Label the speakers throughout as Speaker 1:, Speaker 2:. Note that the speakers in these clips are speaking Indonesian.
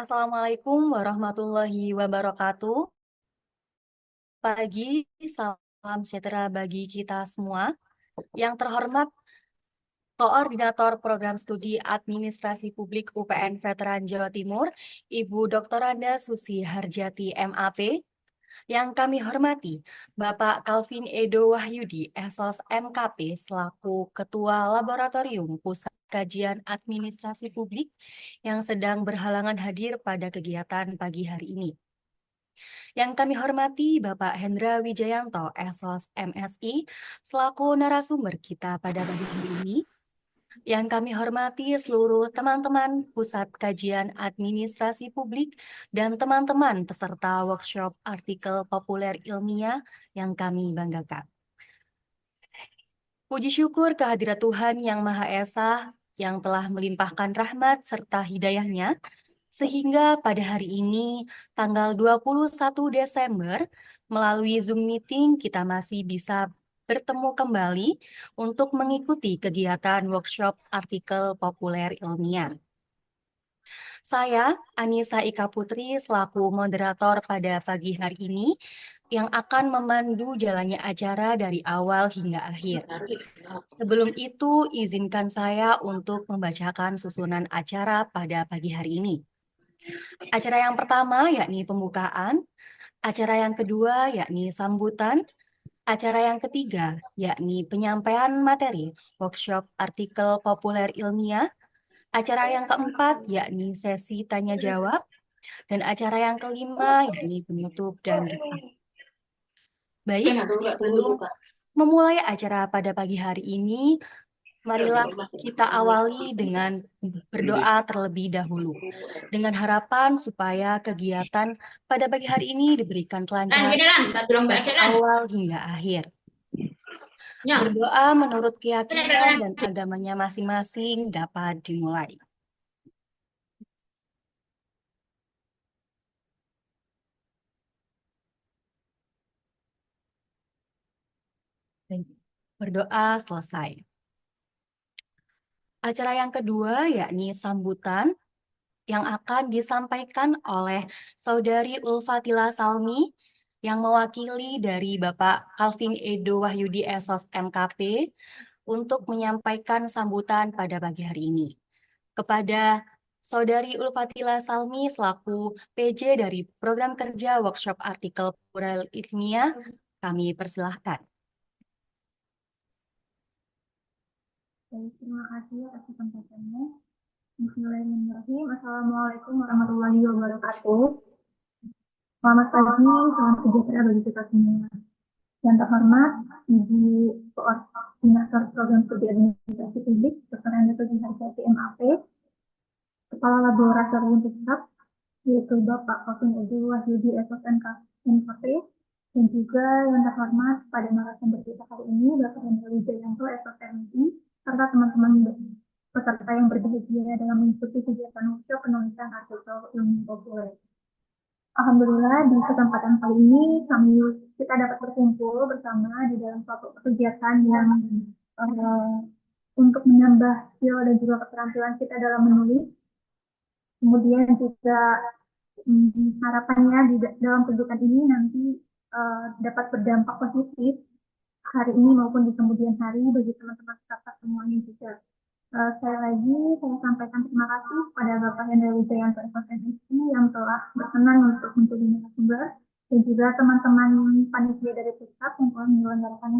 Speaker 1: Assalamualaikum warahmatullahi wabarakatuh. Pagi, salam sejahtera bagi kita semua. Yang terhormat Koordinator Program Studi Administrasi Publik UPN Veteran Jawa Timur, Ibu Dr. Anda Susi Harjati MAP. Yang kami hormati, Bapak Calvin Edo Wahyudi, Esos MKP, selaku Ketua Laboratorium Pusat Kajian Administrasi Publik yang sedang berhalangan hadir pada kegiatan pagi hari ini. Yang kami hormati Bapak Hendra Wijayanto, Esos MSI, selaku narasumber kita pada pagi hari ini. Yang kami hormati seluruh teman-teman Pusat Kajian Administrasi Publik dan teman-teman peserta workshop artikel populer ilmiah yang kami banggakan. Puji syukur kehadirat Tuhan Yang Maha Esa yang telah melimpahkan rahmat serta hidayahnya sehingga pada hari ini, tanggal 21 Desember, melalui Zoom meeting kita masih bisa bertemu kembali untuk mengikuti kegiatan workshop artikel populer ilmiah. Saya, Anissa Ika Putri, selaku moderator pada pagi hari ini, yang akan memandu jalannya acara dari awal hingga akhir. Sebelum itu, izinkan saya untuk membacakan susunan acara pada pagi hari ini. Acara yang pertama yakni pembukaan, acara yang kedua yakni sambutan, acara yang ketiga yakni penyampaian materi workshop artikel populer ilmiah, acara yang keempat yakni sesi tanya jawab, dan acara yang kelima yakni penutup dan doa. Baik, sebelum memulai acara pada pagi hari ini, marilah kita awali dengan berdoa terlebih dahulu, dengan harapan supaya kegiatan pada pagi hari ini diberikan kelancaran dari awal hingga akhir. Berdoa menurut keyakinan dan agamanya masing-masing dapat dimulai. Berdoa selesai. Acara yang kedua yakni sambutan yang akan disampaikan oleh Saudari Ulfatila Salmi yang mewakili dari Bapak Calvin Edo Wahyudi Esos MKP untuk menyampaikan sambutan pada pagi hari ini. Kepada Saudari Ulfatila Salmi selaku PJ dari Program Kerja Workshop Artikel Populer Ilmiah, kami persilahkan.
Speaker 2: Terima kasih atas kesempatannya. Bismillahirrahmanirrahim. Assalamualaikum warahmatullahi wabarakatuh. Selamat pagi, salam sejahtera bagi kita semua. Yang terhormat, Ibu Koordinator Program Studi Administrasi Publik, Dr. Anda Susi Harjati MAP, Kepala Laboratorium Pusat, yaitu Bapak Calvin Edo Wahyudi SSNK MKP, dan juga yang terhormat pada narasumber kita hari ini, Bapak Hendra Wijayanto SSMI, serta teman-teman peserta yang berbahagia dalam mengikuti kegiatan workshop penulisan artikel ilmu populer. Alhamdulillah di kesempatan kali ini kita dapat berkumpul bersama di dalam suatu kegiatan yang untuk menambah skill dan juga keterampilan kita dalam menulis. Kemudian juga harapannya dalam kegiatan ini nanti dapat berdampak positif hari ini maupun di kemudian hari bagi teman-teman peserta semuanya juga. Sekali lagi saya sampaikan terima kasih kepada Bapak Hendra Wijayanto SSNSI yang telah berkenan untuk menjadi narasumber dan juga teman-teman panitia dari pusat yang telah menyelenggarakan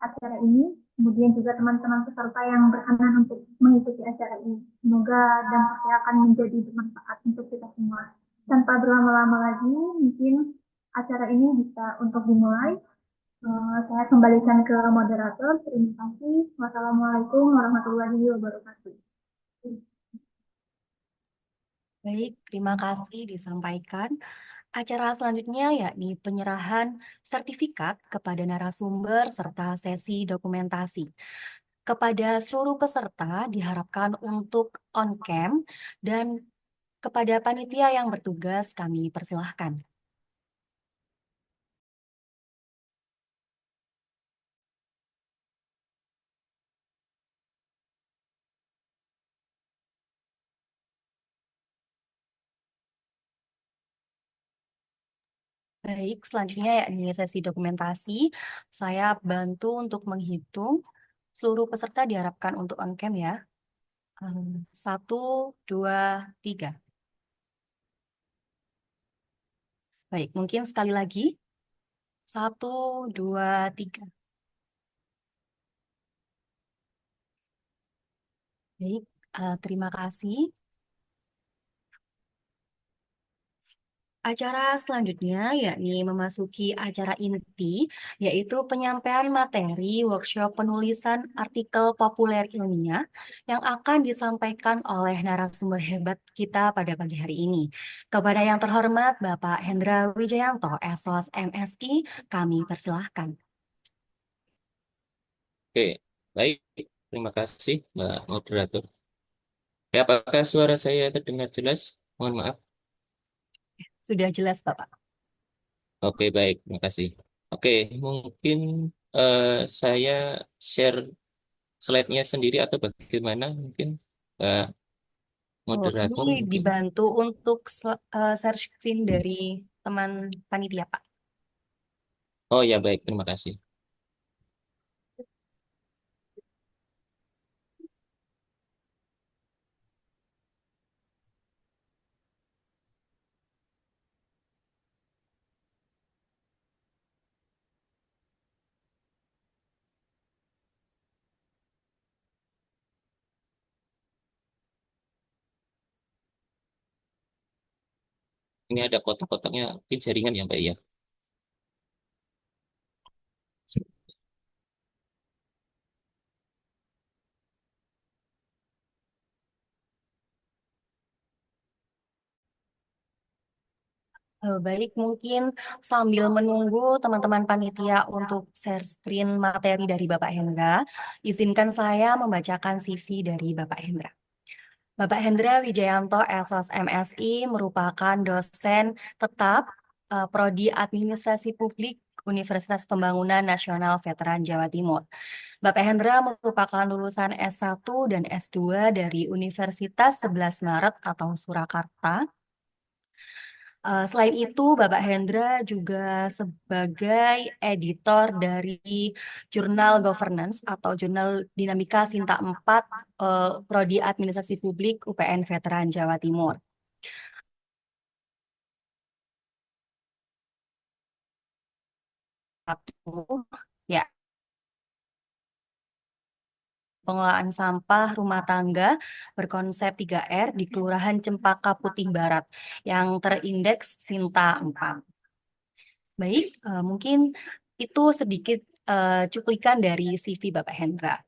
Speaker 2: acara ini, kemudian juga teman-teman peserta yang berkenan untuk mengikuti acara ini. Semoga dampaknya akan menjadi bermanfaat untuk kita semua. Tanpa berlama-lama lagi, mungkin acara ini bisa untuk dimulai. Saya kembalikan ke moderator. Terima kasih. Wassalamualaikum warahmatullahi wabarakatuh.
Speaker 1: Baik, terima kasih disampaikan. Acara selanjutnya yakni penyerahan sertifikat kepada narasumber serta sesi dokumentasi. Kepada seluruh peserta diharapkan untuk on-cam dan kepada panitia yang bertugas kami persilahkan. Baik, selanjutnya yakni sesi dokumentasi. Saya bantu untuk menghitung. Seluruh peserta diharapkan untuk on cam ya. Satu, dua, tiga. Baik, mungkin sekali lagi. Satu, dua, tiga. Baik, terima kasih. Acara selanjutnya yakni memasuki acara inti, yaitu penyampaian materi workshop penulisan artikel populer ilmiah yang akan disampaikan oleh narasumber hebat kita pada pagi hari ini. Kepada yang terhormat Bapak Hendra Wijayanto, SOS MSI, kami persilahkan.
Speaker 3: Oke, baik. Terima kasih, Mbak Moderator. Ya, apakah suara saya terdengar jelas? Mohon maaf.
Speaker 1: Sudah jelas, Bapak.
Speaker 3: Oke, baik. Terima kasih. Oke, mungkin eh, saya share slide-nya sendiri atau bagaimana? Mungkin Mbak
Speaker 1: Oh,
Speaker 3: Moderator
Speaker 1: ini
Speaker 3: mungkin.
Speaker 1: dibantu untuk share screen dari teman panitia, Pak.
Speaker 3: Oh ya, baik. Terima kasih. Ini ada kotak-kotaknya, mungkin jaringan ya, Mbak ya.
Speaker 1: Baik, mungkin sambil menunggu teman-teman panitia untuk share screen materi dari Bapak Hendra, izinkan saya membacakan CV dari Bapak Hendra. Bapak Hendra Wijayanto, SOS MSI, merupakan dosen tetap Prodi Administrasi Publik Universitas Pembangunan Nasional Veteran Jawa Timur. Bapak Hendra merupakan lulusan S1 dan S2 dari Universitas 11 Maret atau Surakarta. Selain itu, Bapak Hendra juga sebagai editor dari Jurnal Governance atau Jurnal Dinamika Sinta 4, Prodi Administrasi Publik UPN Veteran Jawa Timur. Satu, ya, pengelolaan sampah rumah tangga berkonsep 3R di Kelurahan Cempaka Putih Barat yang terindeks Sinta 4. Baik, mungkin itu sedikit cuplikan dari CV Bapak Hendra.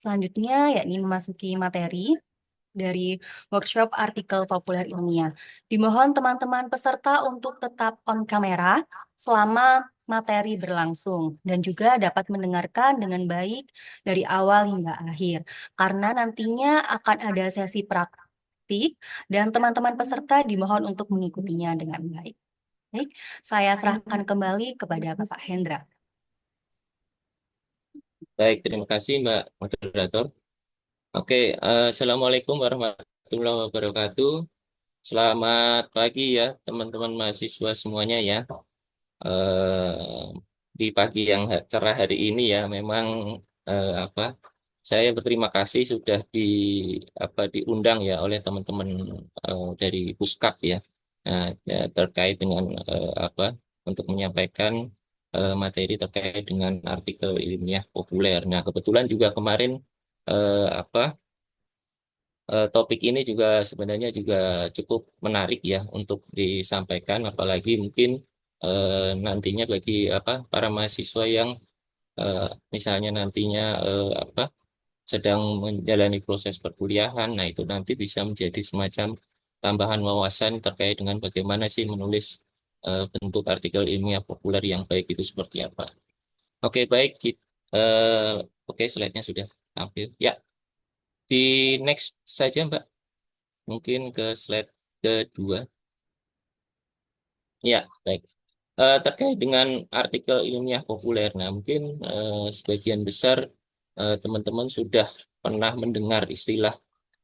Speaker 1: Selanjutnya, yakni memasuki materi dari workshop artikel populer ilmiah. Dimohon teman-teman peserta untuk tetap on kamera selama materi berlangsung dan juga dapat mendengarkan dengan baik dari awal hingga akhir. Karena nantinya akan ada sesi praktik dan teman-teman peserta dimohon untuk mengikutinya dengan baik. Baik, saya serahkan kembali kepada Bapak Hendra.
Speaker 3: Baik, terima kasih Mbak Moderator. Oke, Assalamualaikum warahmatullahi wabarakatuh. Selamat pagi ya teman-teman mahasiswa semuanya ya. Di pagi yang cerah hari ini ya, memang apa? Saya berterima kasih sudah diundang ya oleh teman-teman dari Puskap ya. Nah, ya, terkait dengan untuk menyampaikan materi terkait dengan artikel ilmiah populer. Nah, kebetulan juga kemarin eh, apa topik ini juga sebenarnya juga cukup menarik ya untuk disampaikan, apalagi mungkin nantinya bagi para mahasiswa yang eh, misalnya nantinya sedang menjalani proses perkuliahan. Nah, itu nanti bisa menjadi semacam tambahan wawasan terkait dengan bagaimana sih menulis bentuk artikel ilmiah populer yang baik itu seperti apa. Oke, baik. Oke, slide-nya sudah tampil. Ya, di next saja, Mbak. Mungkin ke slide kedua. Ya, baik. Terkait dengan artikel ilmiah populer, nah mungkin sebagian besar teman-teman sudah pernah mendengar istilah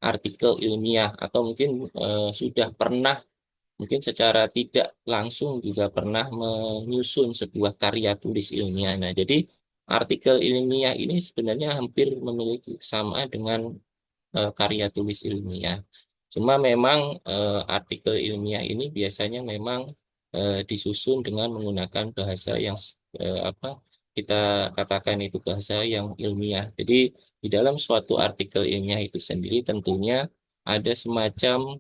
Speaker 3: artikel ilmiah atau mungkin sudah pernah mungkin secara tidak langsung juga pernah menyusun sebuah karya tulis ilmiah. Nah, jadi artikel ilmiah ini sebenarnya hampir memiliki kesamaan dengan karya tulis ilmiah. Cuma memang artikel ilmiah ini biasanya memang disusun dengan menggunakan bahasa yang apa kita katakan itu bahasa yang ilmiah. Jadi di dalam suatu artikel ilmiah itu sendiri tentunya ada semacam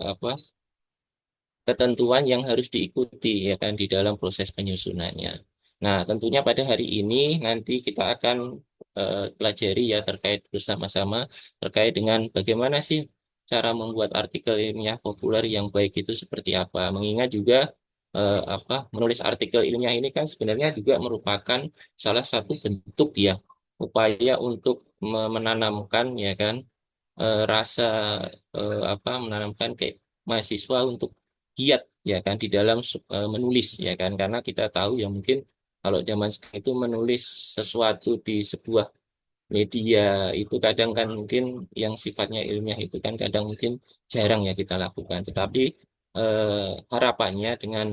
Speaker 3: apa ketentuan yang harus diikuti ya kan di dalam proses penyusunannya. Nah, tentunya pada hari ini nanti kita akan pelajari ya terkait bersama-sama terkait dengan bagaimana sih cara membuat artikel ilmiah populer yang baik itu seperti apa. Mengingat juga menulis artikel ilmiah ini kan sebenarnya juga merupakan salah satu bentuk ya upaya untuk menanamkan ya kan rasa menanamkan kayak mahasiswa untuk giat ya kan di dalam menulis ya kan karena kita tahu ya mungkin kalau zaman sekarang itu menulis sesuatu di sebuah media itu kadang kan mungkin yang sifatnya ilmiah itu kan kadang mungkin jarang ya kita lakukan tetapi harapannya dengan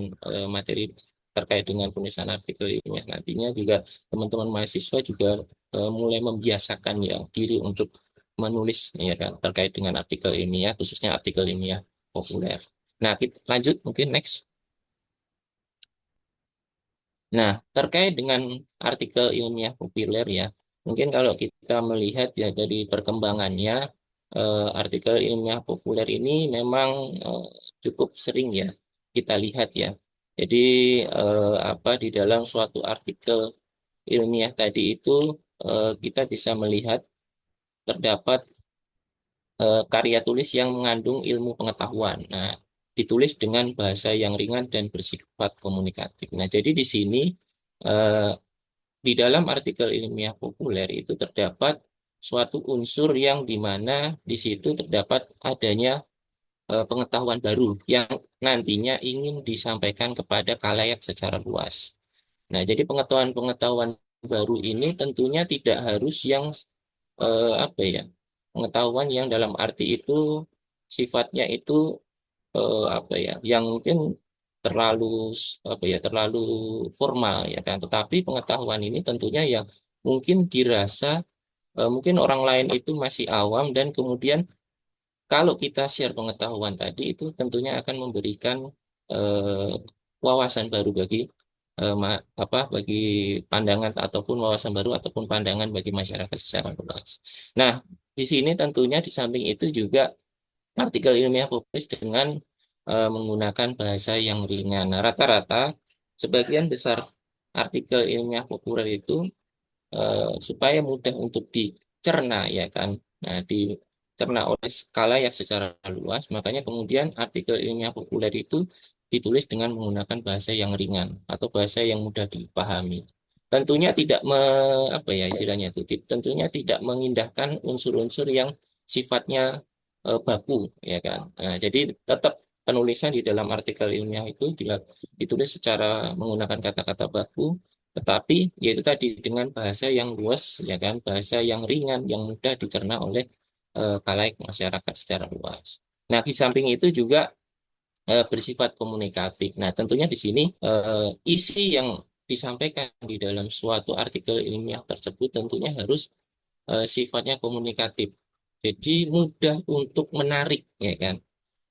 Speaker 3: materi terkait dengan penulisan artikel ilmiah nantinya juga teman-teman mahasiswa juga mulai membiasakan ya diri untuk menulis ya kan terkait dengan artikel ilmiah khususnya artikel ilmiah populer. Nah, kita lanjut mungkin next. Nah, terkait dengan artikel ilmiah populer ya, mungkin kalau kita melihat ya dari perkembangannya, artikel ilmiah populer ini memang eh, cukup sering ya kita lihat ya. Jadi di dalam suatu artikel ilmiah tadi itu kita bisa melihat terdapat karya tulis yang mengandung ilmu pengetahuan. Nah, ditulis dengan bahasa yang ringan dan bersifat komunikatif. Nah, jadi di sini eh, di dalam artikel ilmiah populer itu terdapat suatu unsur yang di mana di situ terdapat adanya pengetahuan baru yang nantinya ingin disampaikan kepada khalayak secara luas. Nah, jadi pengetahuan-pengetahuan baru ini tentunya tidak harus yang apa ya, pengetahuan yang dalam arti itu sifatnya itu yang mungkin terlalu terlalu formal ya kan. Tetapi pengetahuan ini tentunya yang mungkin dirasa mungkin orang lain itu masih awam dan kemudian kalau kita share pengetahuan tadi itu tentunya akan memberikan eh, wawasan baru bagi bagi pandangan ataupun wawasan baru ataupun pandangan bagi masyarakat secara luas. Nah, di sini tentunya di samping itu juga artikel ilmiah publis dengan menggunakan bahasa yang ringan. Nah, rata-rata sebagian besar artikel ilmiah populer itu supaya mudah untuk dicerna ya kan. Nah, dicerna oleh skala yang secara luas, makanya kemudian artikel ilmiah populer itu ditulis dengan menggunakan bahasa yang ringan atau bahasa yang mudah dipahami. Tentunya tidak apa ya istilahnya itu, tentunya tidak mengindahkan unsur-unsur yang sifatnya baku ya kan. Nah, jadi tetap penulisan di dalam artikel ilmiah itu ditulis secara menggunakan kata-kata baku tetapi yaitu tadi dengan bahasa yang luas, ya kan, bahasa yang ringan, yang mudah dicerna oleh khalayak masyarakat secara luas. Nah, di samping itu juga bersifat komunikatif. Nah, tentunya di sini isi yang disampaikan di dalam suatu artikel ilmiah tersebut tentunya harus sifatnya komunikatif. Jadi mudah untuk menarik, ya kan,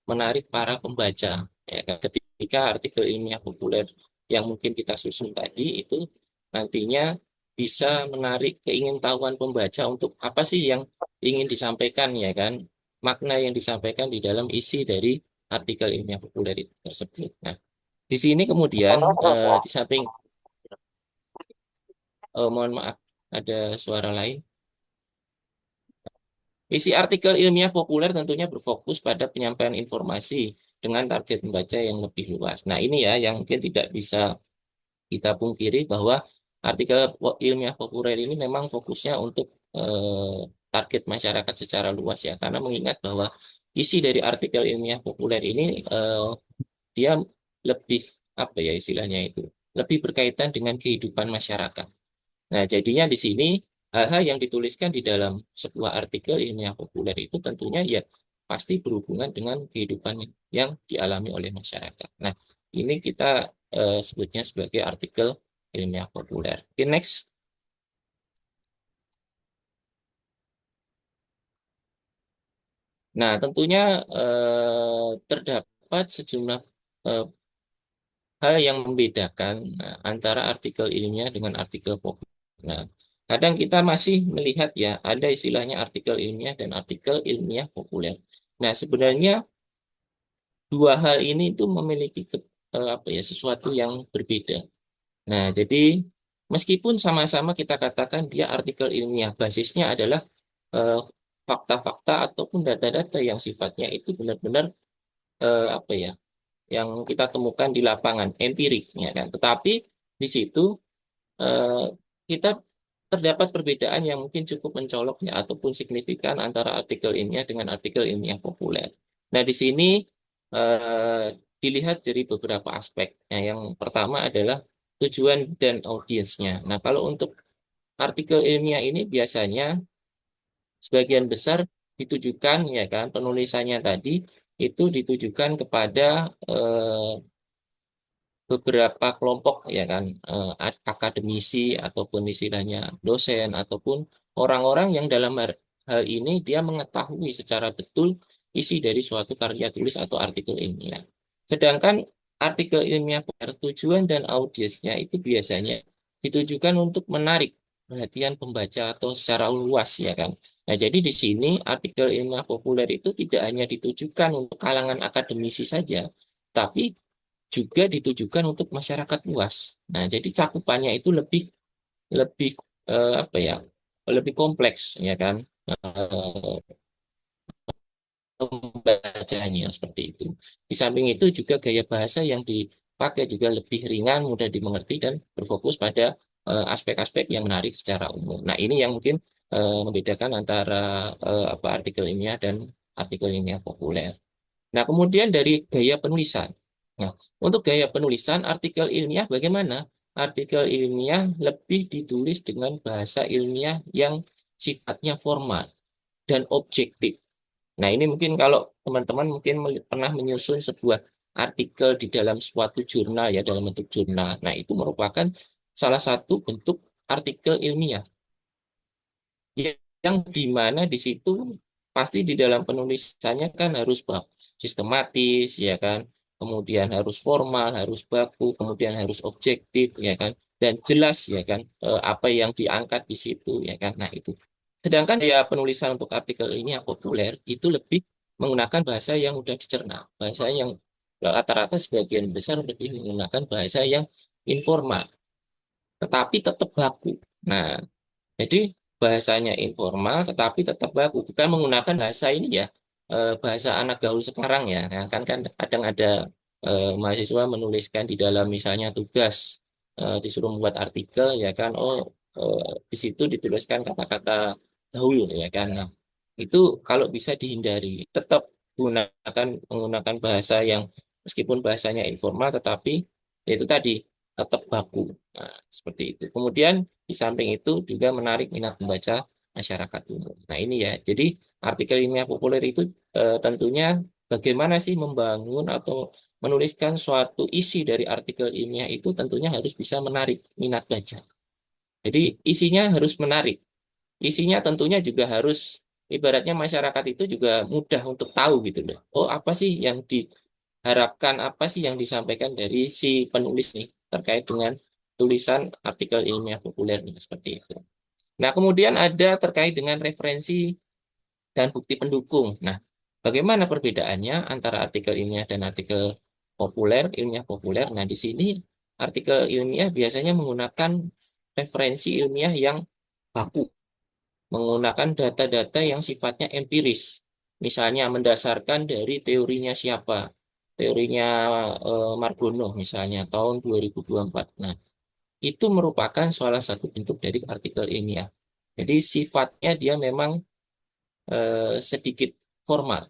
Speaker 3: menarik para pembaca. Ya kan? Ketika artikel ilmiah populer yang mungkin kita susun tadi itu nantinya bisa menarik keingintahuan pembaca untuk apa sih yang ingin disampaikan ya kan makna yang disampaikan di dalam isi dari artikel ilmiah populer itu tersebut. Nah, di sini kemudian di samping mohon maaf ada suara lain. Isi artikel ilmiah populer tentunya berfokus pada penyampaian informasi dengan target membaca yang lebih luas. Nah, ini ya yang mungkin tidak bisa kita pungkiri bahwa artikel ilmiah populer ini memang fokusnya untuk target masyarakat secara luas ya, karena mengingat bahwa isi dari artikel ilmiah populer ini dia lebih apa ya istilahnya itu, lebih berkaitan dengan kehidupan masyarakat. Nah, jadinya di sini hal-hal yang dituliskan di dalam sebuah artikel ilmiah populer itu tentunya ya pasti berhubungan dengan kehidupan yang dialami oleh masyarakat. Nah, ini kita sebutnya sebagai artikel ilmiah populer. Oke, next. Nah, tentunya terdapat sejumlah eh, hal yang membedakan antara artikel ilmiah dengan artikel populer. Nah, kadang kita masih melihat ya, ada istilahnya artikel ilmiah dan artikel ilmiah populer. Nah, sebenarnya dua hal ini itu memiliki apa ya, sesuatu yang berbeda. Nah, jadi meskipun sama-sama kita katakan dia artikel ilmiah, basisnya adalah eh, fakta-fakta ataupun data-data yang sifatnya itu benar-benar apa ya, yang kita temukan di lapangan, empirik, ya kan. Tetapi di situ eh, kita terdapat perbedaan yang mungkin cukup mencolok ya ataupun signifikan antara artikel ilmiah dengan artikel ilmiah populer. Nah, di sini eh, dilihat dari beberapa aspek. Nah, yang pertama adalah tujuan dan audiensnya. Nah, kalau untuk artikel ilmiah ini biasanya sebagian besar ditujukan ya kan penulisannya tadi itu ditujukan kepada beberapa kelompok ya kan akademisi ataupun istilahnya dosen ataupun orang-orang yang dalam hal ini dia mengetahui secara betul isi dari suatu karya tulis atau artikel ilmiah. Sedangkan artikel ilmiah tujuan dan audiensnya itu biasanya ditujukan untuk menarik perhatian pembaca atau secara luas ya kan. Nah, jadi di sini artikel ilmiah populer itu tidak hanya ditujukan untuk kalangan akademisi saja, tapi juga ditujukan untuk masyarakat luas. Nah, jadi cakupannya itu lebih lebih apa ya? Lebih kompleks ya kan. Membacanya seperti itu. Di samping itu juga gaya bahasa yang dipakai juga lebih ringan, mudah dimengerti dan berfokus pada aspek-aspek yang menarik secara umum. Nah, ini yang mungkin membedakan antara apa artikel ilmiah dan artikel ilmiah populer. Nah, kemudian dari gaya penulisan. Nah, untuk gaya penulisan artikel ilmiah bagaimana? Artikel ilmiah lebih ditulis dengan bahasa ilmiah yang sifatnya formal dan objektif. Nah, ini mungkin kalau teman-teman mungkin pernah menyusun sebuah artikel di dalam suatu jurnal ya, dalam bentuk jurnal. Nah, itu merupakan salah satu bentuk artikel ilmiah yang di mana di situ pasti di dalam penulisannya kan harus bab sistematis ya kan, kemudian harus formal, harus baku, kemudian harus objektif ya kan, dan jelas ya kan apa yang diangkat di situ ya kan. Nah, itu. Sedangkan ya penulisan untuk artikel ini yang populer itu lebih menggunakan bahasa yang mudah dicerna, bahasa yang rata-rata sebagian besar lebih menggunakan bahasa yang informal, tetapi tetap baku. Nah, jadi bahasanya informal tetapi tetap baku, bukan menggunakan bahasa ini ya, bahasa anak gaul sekarang ya. Nah, kan kadang ada mahasiswa menuliskan di dalam misalnya tugas disuruh membuat artikel ya kan, oh eh, di situ dituliskan kata-kata gaul ya kan. Nah, itu kalau bisa dihindari, tetap menggunakan bahasa yang meskipun bahasanya informal tetapi ya itu tadi tetap baku. Nah, seperti itu. Kemudian di samping itu juga menarik minat membaca masyarakat umum. Nah, ini ya. Jadi artikel ilmiah populer itu tentunya bagaimana sih membangun atau menuliskan suatu isi dari artikel ilmiah itu tentunya harus bisa menarik minat baca. Jadi isinya harus menarik. Isinya tentunya juga harus ibaratnya masyarakat itu juga mudah untuk tahu gitu loh. Oh, apa sih yang diharapkan, apa sih yang disampaikan dari si penulis nih terkait dengan tulisan artikel ilmiah populer nih, seperti itu. Nah, kemudian ada terkait dengan referensi dan bukti pendukung. Nah, bagaimana perbedaannya antara artikel ilmiah dan artikel populer, ilmiah populer? Nah, di sini artikel ilmiah biasanya menggunakan referensi ilmiah yang baku, menggunakan data-data yang sifatnya empiris. Misalnya mendasarkan dari teorinya siapa? Teorinya Margono misalnya tahun 2024. Nah, itu merupakan salah satu bentuk dari artikel ilmiah. Jadi sifatnya dia memang sedikit formal.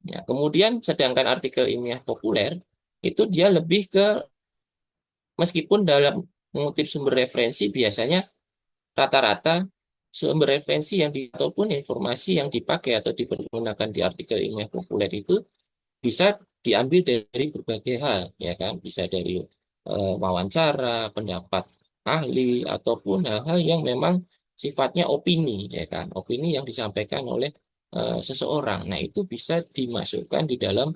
Speaker 3: Ya, kemudian sedangkan artikel ilmiah populer itu dia lebih ke meskipun dalam mengutip sumber referensi biasanya rata-rata sumber referensi ataupun informasi yang dipakai atau dipergunakan di artikel ilmiah populer itu bisa diambil dari berbagai hal, ya kan? Bisa dari wawancara, pendapat ahli, ataupun hal-hal yang memang sifatnya opini, ya kan? Opini yang disampaikan oleh seseorang. Nah, itu bisa dimasukkan di dalam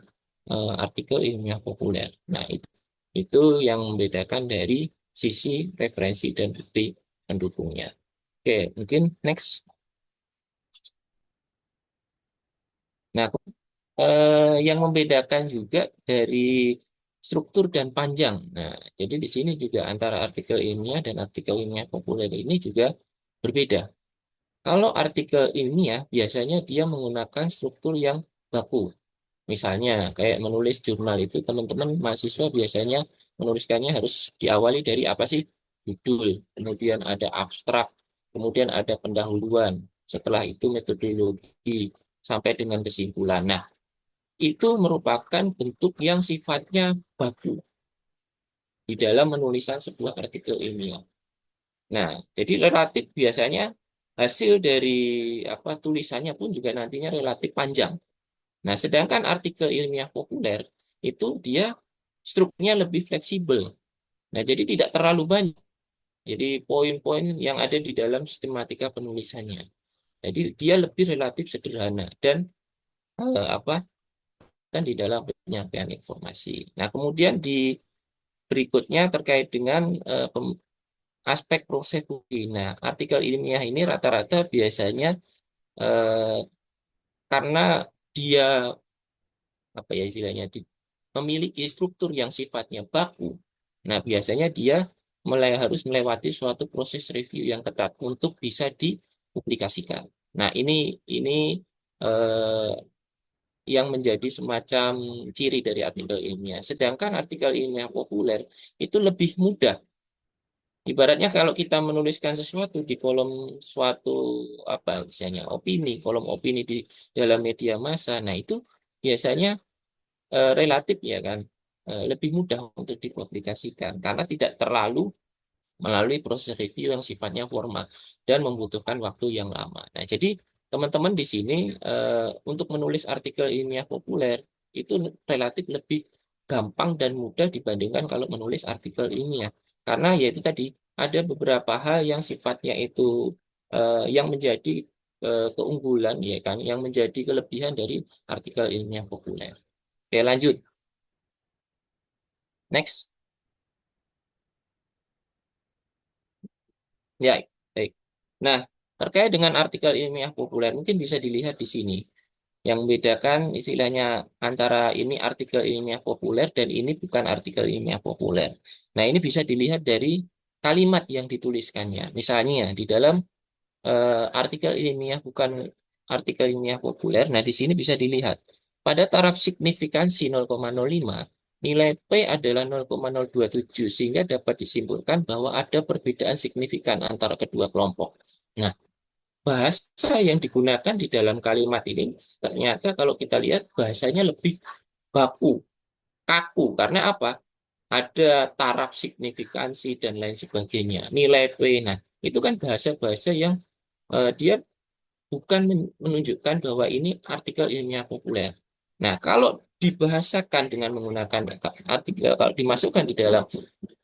Speaker 3: artikel ilmiah populer. Nah, itu yang membedakan dari sisi referensi dan bukti pendukungnya. Oke, mungkin next. Nah, yang membedakan juga dari struktur dan panjang. Nah, jadi di sini juga antara artikel ilmiah dan artikel ilmiah populer ini juga berbeda. Kalau artikel ilmiah biasanya dia menggunakan struktur yang baku. Misalnya kayak menulis jurnal itu teman-teman mahasiswa biasanya menuliskannya harus diawali dari apa sih? Judul, kemudian ada abstrak, kemudian ada pendahuluan, setelah itu metodologi sampai dengan kesimpulan. Nah, itu merupakan bentuk yang sifatnya baku di dalam menulisan sebuah artikel ilmiah. Nah, jadi relatif biasanya hasil dari tulisannya pun juga nantinya relatif panjang. Nah, sedangkan artikel ilmiah populer itu dia strukturnya lebih fleksibel. Nah, jadi tidak terlalu banyak. Jadi poin-poin yang ada di dalam sistematika penulisannya. Jadi dia lebih relatif sederhana dan apa kan di dalam penyampaian informasi. Nah, kemudian di berikutnya terkait dengan aspek proses bukti. Nah, artikel ilmiah ini rata-rata biasanya eh, karena dia apa ya istilahnya memiliki struktur yang sifatnya baku. Nah, biasanya dia harus melewati suatu proses review yang ketat untuk bisa dipublikasikan. Nah, ini eh, yang menjadi semacam ciri dari artikel ilmiah. Sedangkan artikel ilmiah populer itu lebih mudah. Ibaratnya kalau kita menuliskan sesuatu di kolom suatu misalnya opini, kolom opini di dalam media massa, nah itu biasanya relatif ya kan lebih mudah untuk dipublikasikan karena tidak terlalu melalui proses review yang sifatnya formal dan membutuhkan waktu yang lama. Nah, jadi teman-teman di sini untuk menulis artikel ilmiah populer itu relatif lebih gampang dan mudah dibandingkan kalau menulis artikel ilmiah. Karena yaitu tadi ada beberapa hal yang sifatnya itu yang menjadi keunggulan ya kan, yang menjadi kelebihan dari artikel ilmiah populer. Oke, lanjut. Next. Ya, baik. Nah, terkait dengan artikel ilmiah populer, mungkin bisa dilihat di sini. Yang membedakan istilahnya antara ini artikel ilmiah populer dan ini bukan artikel ilmiah populer. Nah, ini bisa dilihat dari kalimat yang dituliskannya. Misalnya, di dalam artikel ilmiah bukan artikel ilmiah populer, nah di sini bisa dilihat. Pada taraf signifikansi 0,05, nilai P adalah 0,027, sehingga dapat disimpulkan bahwa ada perbedaan signifikan antara kedua kelompok. Nah, bahasa yang digunakan di dalam kalimat ini ternyata kalau kita lihat bahasanya lebih baku, kaku. Karena apa? Ada taraf signifikansi dan lain sebagainya. Nilai P. Nah, itu kan bahasa-bahasa yang dia bukan menunjukkan bahwa ini artikel ilmiah populer. Nah, kalau dibahasakan dengan menggunakan artikel, kalau dimasukkan di dalam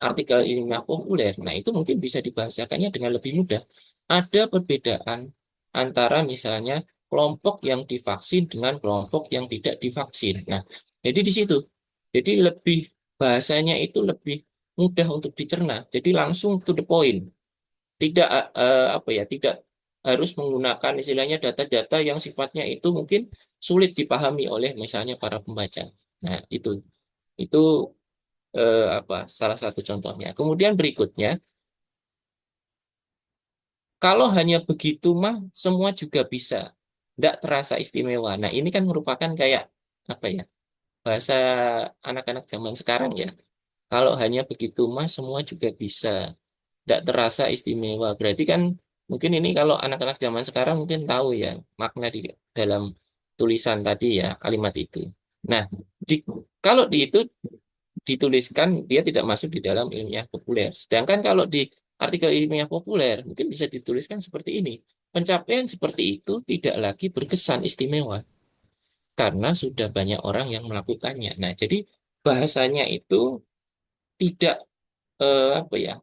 Speaker 3: artikel ilmiah populer, nah itu mungkin bisa dibahasakannya dengan lebih mudah. Ada perbedaan antara misalnya kelompok yang divaksin dengan kelompok yang tidak divaksin. Nah, jadi di situ. Jadi lebih bahasanya itu lebih mudah untuk dicerna. Jadi langsung to the point. Tidak tidak harus menggunakan istilahnya data-data yang sifatnya itu mungkin sulit dipahami oleh misalnya para pembaca. Nah, itu salah satu contohnya. Kemudian berikutnya, kalau hanya begitu mah semua juga bisa, tidak terasa istimewa. Nah, ini kan merupakan kayak apa ya bahasa anak-anak zaman sekarang ya. Kalau hanya begitu mah semua juga bisa, tidak terasa istimewa. Berarti kan mungkin ini kalau anak-anak zaman sekarang mungkin tahu ya makna di dalam tulisan tadi ya kalimat itu. Nah, di, kalau di itu dituliskan dia tidak masuk di dalam ilmiah populer. Sedangkan kalau di artikel ilmiah populer mungkin bisa dituliskan seperti ini. pencapaian seperti itu tidak lagi berkesan istimewa karena sudah banyak orang yang melakukannya. Nah, jadi bahasanya itu tidak apa ya,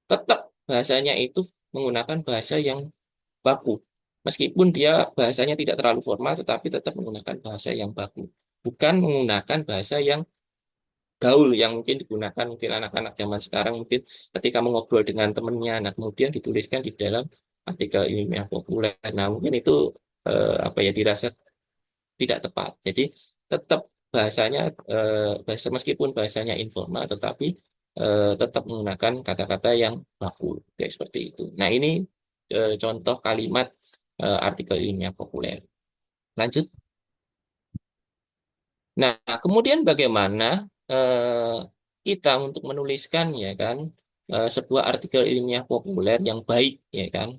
Speaker 3: tetap bahasanya itu menggunakan bahasa yang baku. Meskipun dia bahasanya tidak terlalu formal, tetapi tetap menggunakan bahasa yang baku. Bukan menggunakan bahasa yang gaul yang mungkin digunakan mungkin anak-anak zaman sekarang mungkin ketika mengobrol dengan temennya. Nah, kemudian dituliskan di dalam artikel ilmiah populer. Nah, mungkin itu apa ya dirasa tidak tepat. Jadi tetap bahasanya bahasa meskipun bahasanya informal, tetapi tetap menggunakan kata-kata yang baku kayak seperti itu. Nah, ini contoh kalimat artikel ilmiah populer. Lanjut. Nah, kemudian bagaimana eh, kita untuk menuliskan ya kan sebuah artikel ilmiah populer yang baik ya kan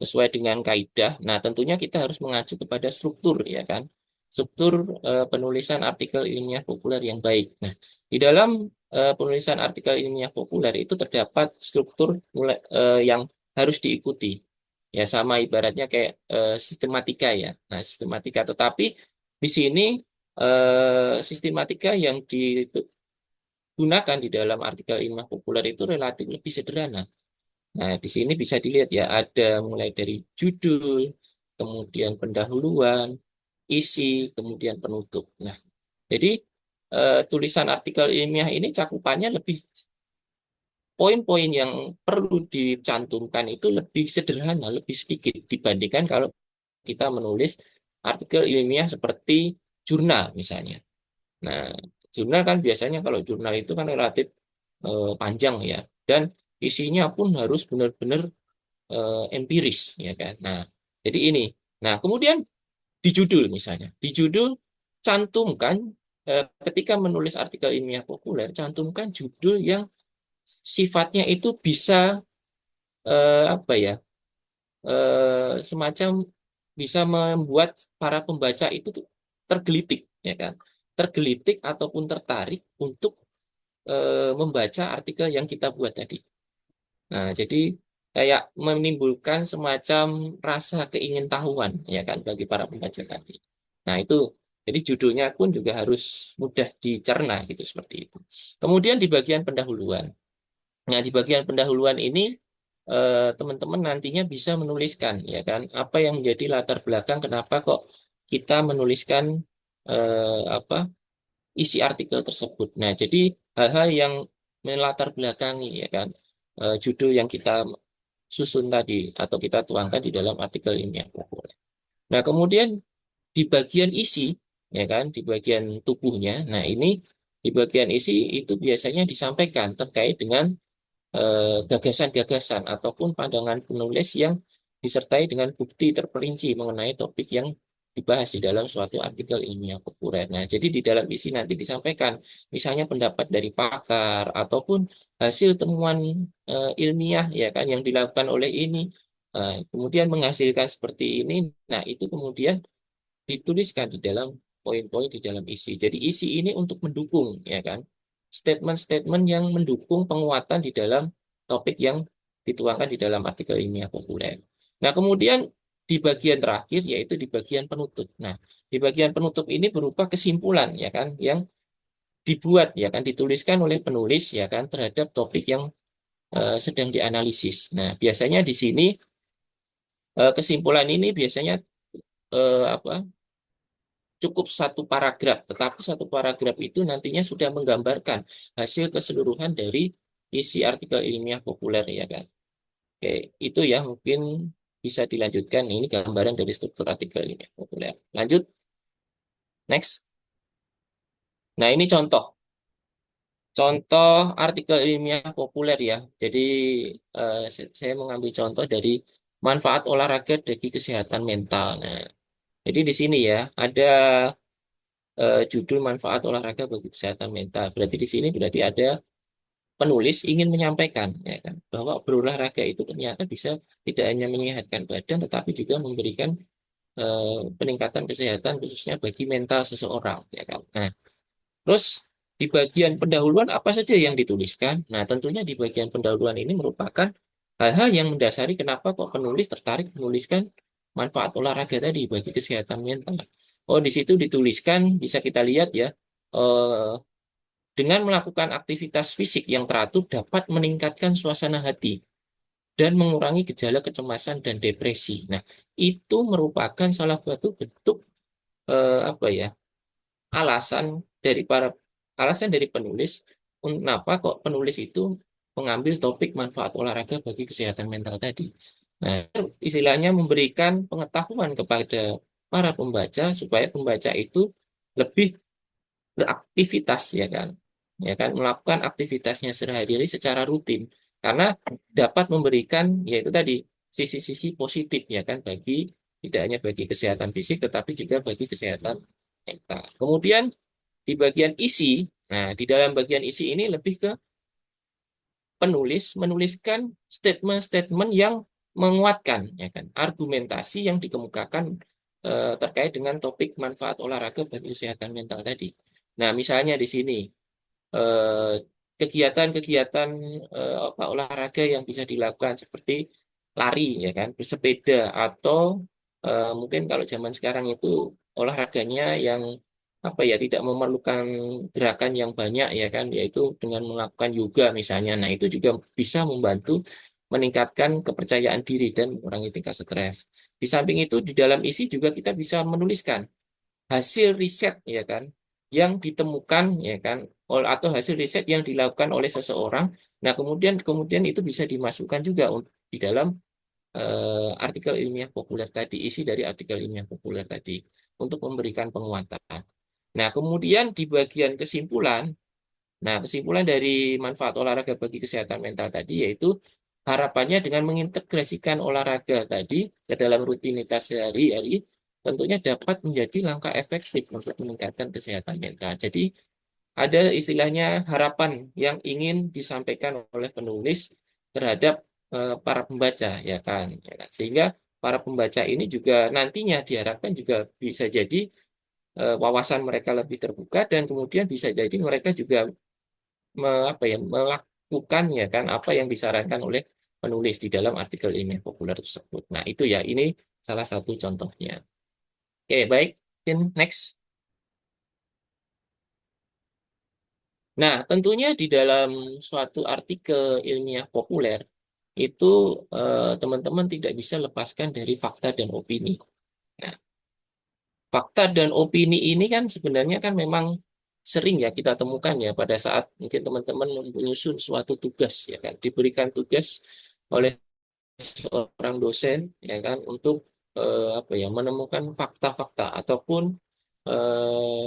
Speaker 3: sesuai dengan kaidah. Nah, tentunya kita harus mengacu kepada struktur ya kan. Struktur penulisan artikel ilmiah populer yang baik. Nah, di dalam penulisan artikel ilmiah populer itu terdapat struktur yang harus diikuti. Ya, sama ibaratnya kayak sistematika ya. Nah, sistematika tetapi di sini sistematika yang digunakan di dalam artikel ilmiah populer itu relatif lebih sederhana. Nah, di sini bisa dilihat ya, ada mulai dari judul, kemudian pendahuluan, isi, kemudian penutup. Nah, jadi tulisan artikel ilmiah ini cakupannya lebih, poin-poin yang perlu dicantumkan itu lebih sederhana, lebih sedikit dibandingkan kalau kita menulis artikel ilmiah seperti jurnal misalnya. Nah, jurnal kan biasanya kalau jurnal itu kan relatif panjang ya, dan isinya pun harus benar-benar empiris ya kan. Nah, jadi ini. Nah, kemudian di judul misalnya, di judul cantumkan ketika menulis artikel ilmiah populer, cantumkan judul yang sifatnya itu bisa apa ya, semacam bisa membuat para pembaca itu tuh tergelitik ya kan, tergelitik ataupun tertarik untuk membaca artikel yang kita buat tadi. Nah, jadi kayak menimbulkan semacam rasa keingintahuan ya kan bagi para pembaca tadi. Nah, itu jadi judulnya pun juga harus mudah dicerna gitu seperti itu. Kemudian di bagian pendahuluan. Nah, di bagian pendahuluan ini teman-teman nantinya bisa menuliskan ya kan apa yang menjadi latar belakang kenapa kok kita menuliskan apa isi artikel tersebut. Nah, jadi hal-hal yang melatar belakangi ya kan judul yang kita susun tadi atau kita tuangkan di dalam artikel ini yang populer. Nah, kemudian di bagian isi ya kan di bagian tubuhnya. Nah, ini di bagian isi itu biasanya disampaikan terkait dengan gagasan-gagasan ataupun pandangan penulis yang disertai dengan bukti terperinci mengenai topik yang dibahas di dalam suatu artikel ilmiah populer. Nah, jadi di dalam isi nanti disampaikan misalnya pendapat dari pakar ataupun hasil temuan ilmiah ya kan yang dilakukan oleh ini kemudian menghasilkan seperti ini. Nah, itu kemudian dituliskan di dalam poin-poin di dalam isi. Jadi isi ini untuk mendukung ya kan statement-statement yang mendukung penguatan di dalam topik yang dituangkan di dalam artikel ilmiah populer. Nah, kemudian di bagian terakhir yaitu di bagian penutup. Nah, di bagian penutup ini berupa kesimpulan ya kan yang dibuat ya kan dituliskan oleh penulis ya kan terhadap topik yang sedang dianalisis. Nah, biasanya di sini kesimpulan ini biasanya apa cukup satu paragraf, tetapi satu paragraf itu nantinya sudah menggambarkan hasil keseluruhan dari isi artikel ilmiah populer ya kan. Oke, itu ya mungkin bisa dilanjutkan. Ini gambaran dari struktur artikel ilmiah populer. Lanjut, next. Nah, ini contoh. Contoh artikel ilmiah populer ya. Jadi saya mengambil contoh dari manfaat olahraga bagi kesehatan mental. Nah, jadi di sini ya ada judul manfaat olahraga bagi kesehatan mental. Berarti di sini berarti ada penulis ingin menyampaikan ya kan bahwa berolahraga itu ternyata bisa tidak hanya menyehatkan badan tetapi juga memberikan peningkatan kesehatan khususnya bagi mental seseorang ya kan. Nah, terus di bagian pendahuluan apa saja yang dituliskan? Nah, tentunya di bagian pendahuluan ini merupakan Hal-hal yang mendasari kenapa kok penulis tertarik menuliskan manfaat olahraga tadi bagi kesehatan mental. Oh, di situ dituliskan, bisa kita lihat ya, eh, dengan melakukan aktivitas fisik yang teratur dapat meningkatkan suasana hati dan mengurangi gejala kecemasan dan depresi. Nah, itu merupakan salah satu bentuk apa ya, alasan dari para alasan dari penulis kenapa kok penulis itu mengambil topik manfaat olahraga bagi kesehatan mental tadi. Nah, istilahnya memberikan pengetahuan kepada para pembaca supaya pembaca itu lebih beraktivitas ya kan melakukan aktivitasnya sehari-hari secara rutin karena dapat memberikan yaitu tadi sisi-sisi positif ya kan bagi tidak hanya bagi kesehatan fisik tetapi juga bagi kesehatan mental. Kemudian di bagian isi, nah di dalam bagian isi ini lebih ke penulis menuliskan statement-statement yang menguatkan ya kan argumentasi yang dikemukakan terkait dengan topik manfaat olahraga bagi kesehatan mental tadi. Nah, misalnya di sini eh, kegiatan-kegiatan apa olahraga yang bisa dilakukan seperti lari ya kan, bersepeda atau mungkin kalau zaman sekarang itu olahraganya yang apa ya tidak memerlukan gerakan yang banyak ya kan, yaitu dengan melakukan yoga misalnya. Nah, itu juga bisa membantu meningkatkan kepercayaan diri dan mengurangi tingkat stres. Di samping itu di dalam isi juga kita bisa menuliskan hasil riset ya kan yang ditemukan ya kan atau hasil riset yang dilakukan oleh seseorang. Nah, kemudian kemudian itu bisa dimasukkan juga di dalam artikel ilmiah populer tadi, isi dari artikel ilmiah populer tadi untuk memberikan penguatan. Nah, kemudian di bagian kesimpulan, nah kesimpulan dari manfaat olahraga bagi kesehatan mental tadi yaitu harapannya dengan mengintegrasikan olahraga tadi ke dalam rutinitas sehari-hari tentunya dapat menjadi langkah efektif untuk meningkatkan kesehatan mental. Jadi ada istilahnya harapan yang ingin disampaikan oleh penulis terhadap para pembaca ya kan. Ya kan? Sehingga para pembaca ini juga nantinya diharapkan juga bisa jadi wawasan mereka lebih terbuka dan kemudian bisa jadi mereka juga apa ya melakukan ya kan apa yang disarankan oleh penulis di dalam artikel ilmiah populer tersebut. Nah, itu ya ini salah satu contohnya. Oke, baik. Mungkin next. Nah, tentunya di dalam suatu artikel ilmiah populer itu teman-teman tidak bisa lepaskan dari fakta dan opini. Nah, fakta dan opini ini kan sebenarnya kan memang sering ya kita temukan ya pada saat mungkin teman-teman menyusun suatu tugas ya kan diberikan tugas oleh seorang dosen ya kan untuk apa ya menemukan fakta-fakta ataupun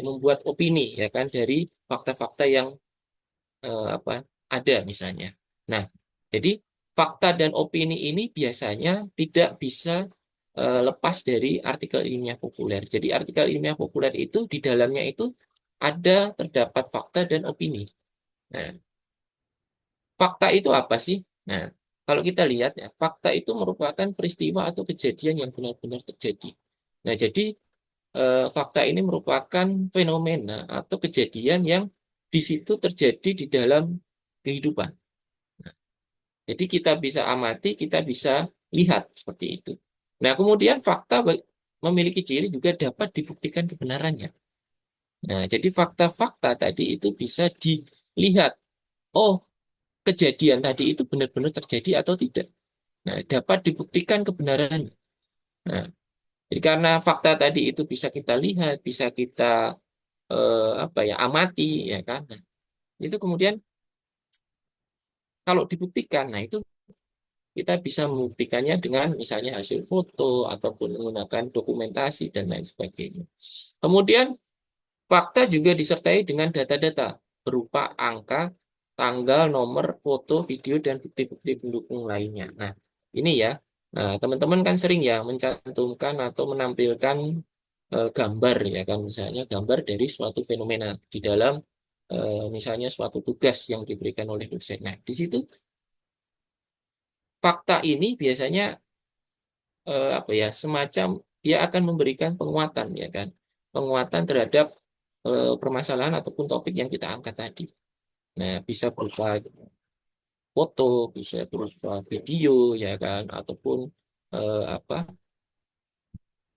Speaker 3: membuat opini ya kan dari fakta-fakta yang apa ada misalnya. Nah, jadi fakta dan opini ini biasanya tidak bisa lepas dari artikel ilmiah populer. Jadi artikel ilmiah populer itu di dalamnya itu ada terdapat fakta dan opini. Nah, fakta itu apa sih? Nah, kalau kita lihat ya, fakta itu merupakan peristiwa atau kejadian yang benar-benar terjadi. Nah, jadi fakta ini merupakan fenomena atau kejadian yang di situ terjadi di dalam kehidupan. Jadi kita bisa amati, kita bisa lihat seperti itu. Nah, kemudian fakta memiliki ciri juga dapat dibuktikan kebenarannya. Nah, jadi fakta-fakta tadi itu bisa dilihat. Oh, kejadian tadi itu benar-benar terjadi atau tidak. Nah, dapat dibuktikan kebenarannya. Nah, jadi karena fakta tadi itu bisa kita lihat, bisa kita apa ya amati, ya kan. Nah, itu kemudian kalau dibuktikan, nah itu kita bisa membuktikannya dengan misalnya hasil foto ataupun menggunakan dokumentasi dan lain sebagainya. Kemudian fakta juga disertai dengan data-data berupa angka, tanggal, nomor, foto, video, dan bukti-bukti pendukung lainnya. Nah, ini ya, nah, teman-teman kan sering ya mencantumkan atau menampilkan gambar ya kan, misalnya gambar dari suatu fenomena di dalam misalnya suatu tugas yang diberikan oleh dosen. Nah, di situ fakta ini biasanya apa ya semacam dia akan memberikan penguatan ya kan penguatan terhadap permasalahan ataupun topik yang kita angkat tadi. Nah, bisa berupa foto, bisa berupa video, ya kan, ataupun apa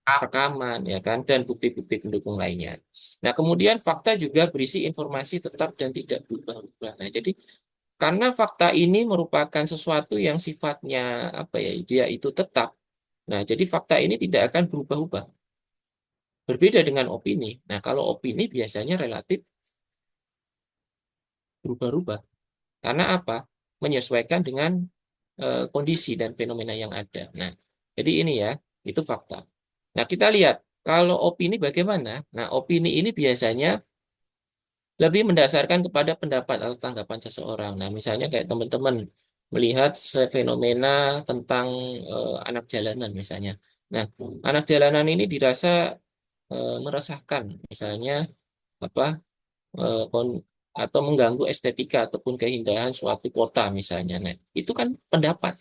Speaker 3: rekaman, ya kan, dan bukti-bukti pendukung lainnya. Nah, kemudian fakta juga berisi informasi tetap dan tidak berubah-ubah. Nah, jadi karena fakta ini merupakan sesuatu yang sifatnya apa ya, dia itu tetap. Nah, jadi fakta ini tidak akan berubah-ubah. Berbeda dengan opini. Nah, kalau opini biasanya relatif berubah-ubah. Karena apa? Menyesuaikan dengan kondisi dan fenomena yang ada. Nah, jadi ini ya, itu fakta. Nah, kita lihat kalau opini bagaimana? Nah, opini ini biasanya lebih mendasarkan kepada pendapat atau tanggapan seseorang. Nah, misalnya kayak teman-teman melihat fenomena tentang anak jalanan misalnya. Nah, anak jalanan ini dirasa meresahkan, misalnya apa atau mengganggu estetika ataupun keindahan suatu kota misalnya. Nah, itu kan pendapat.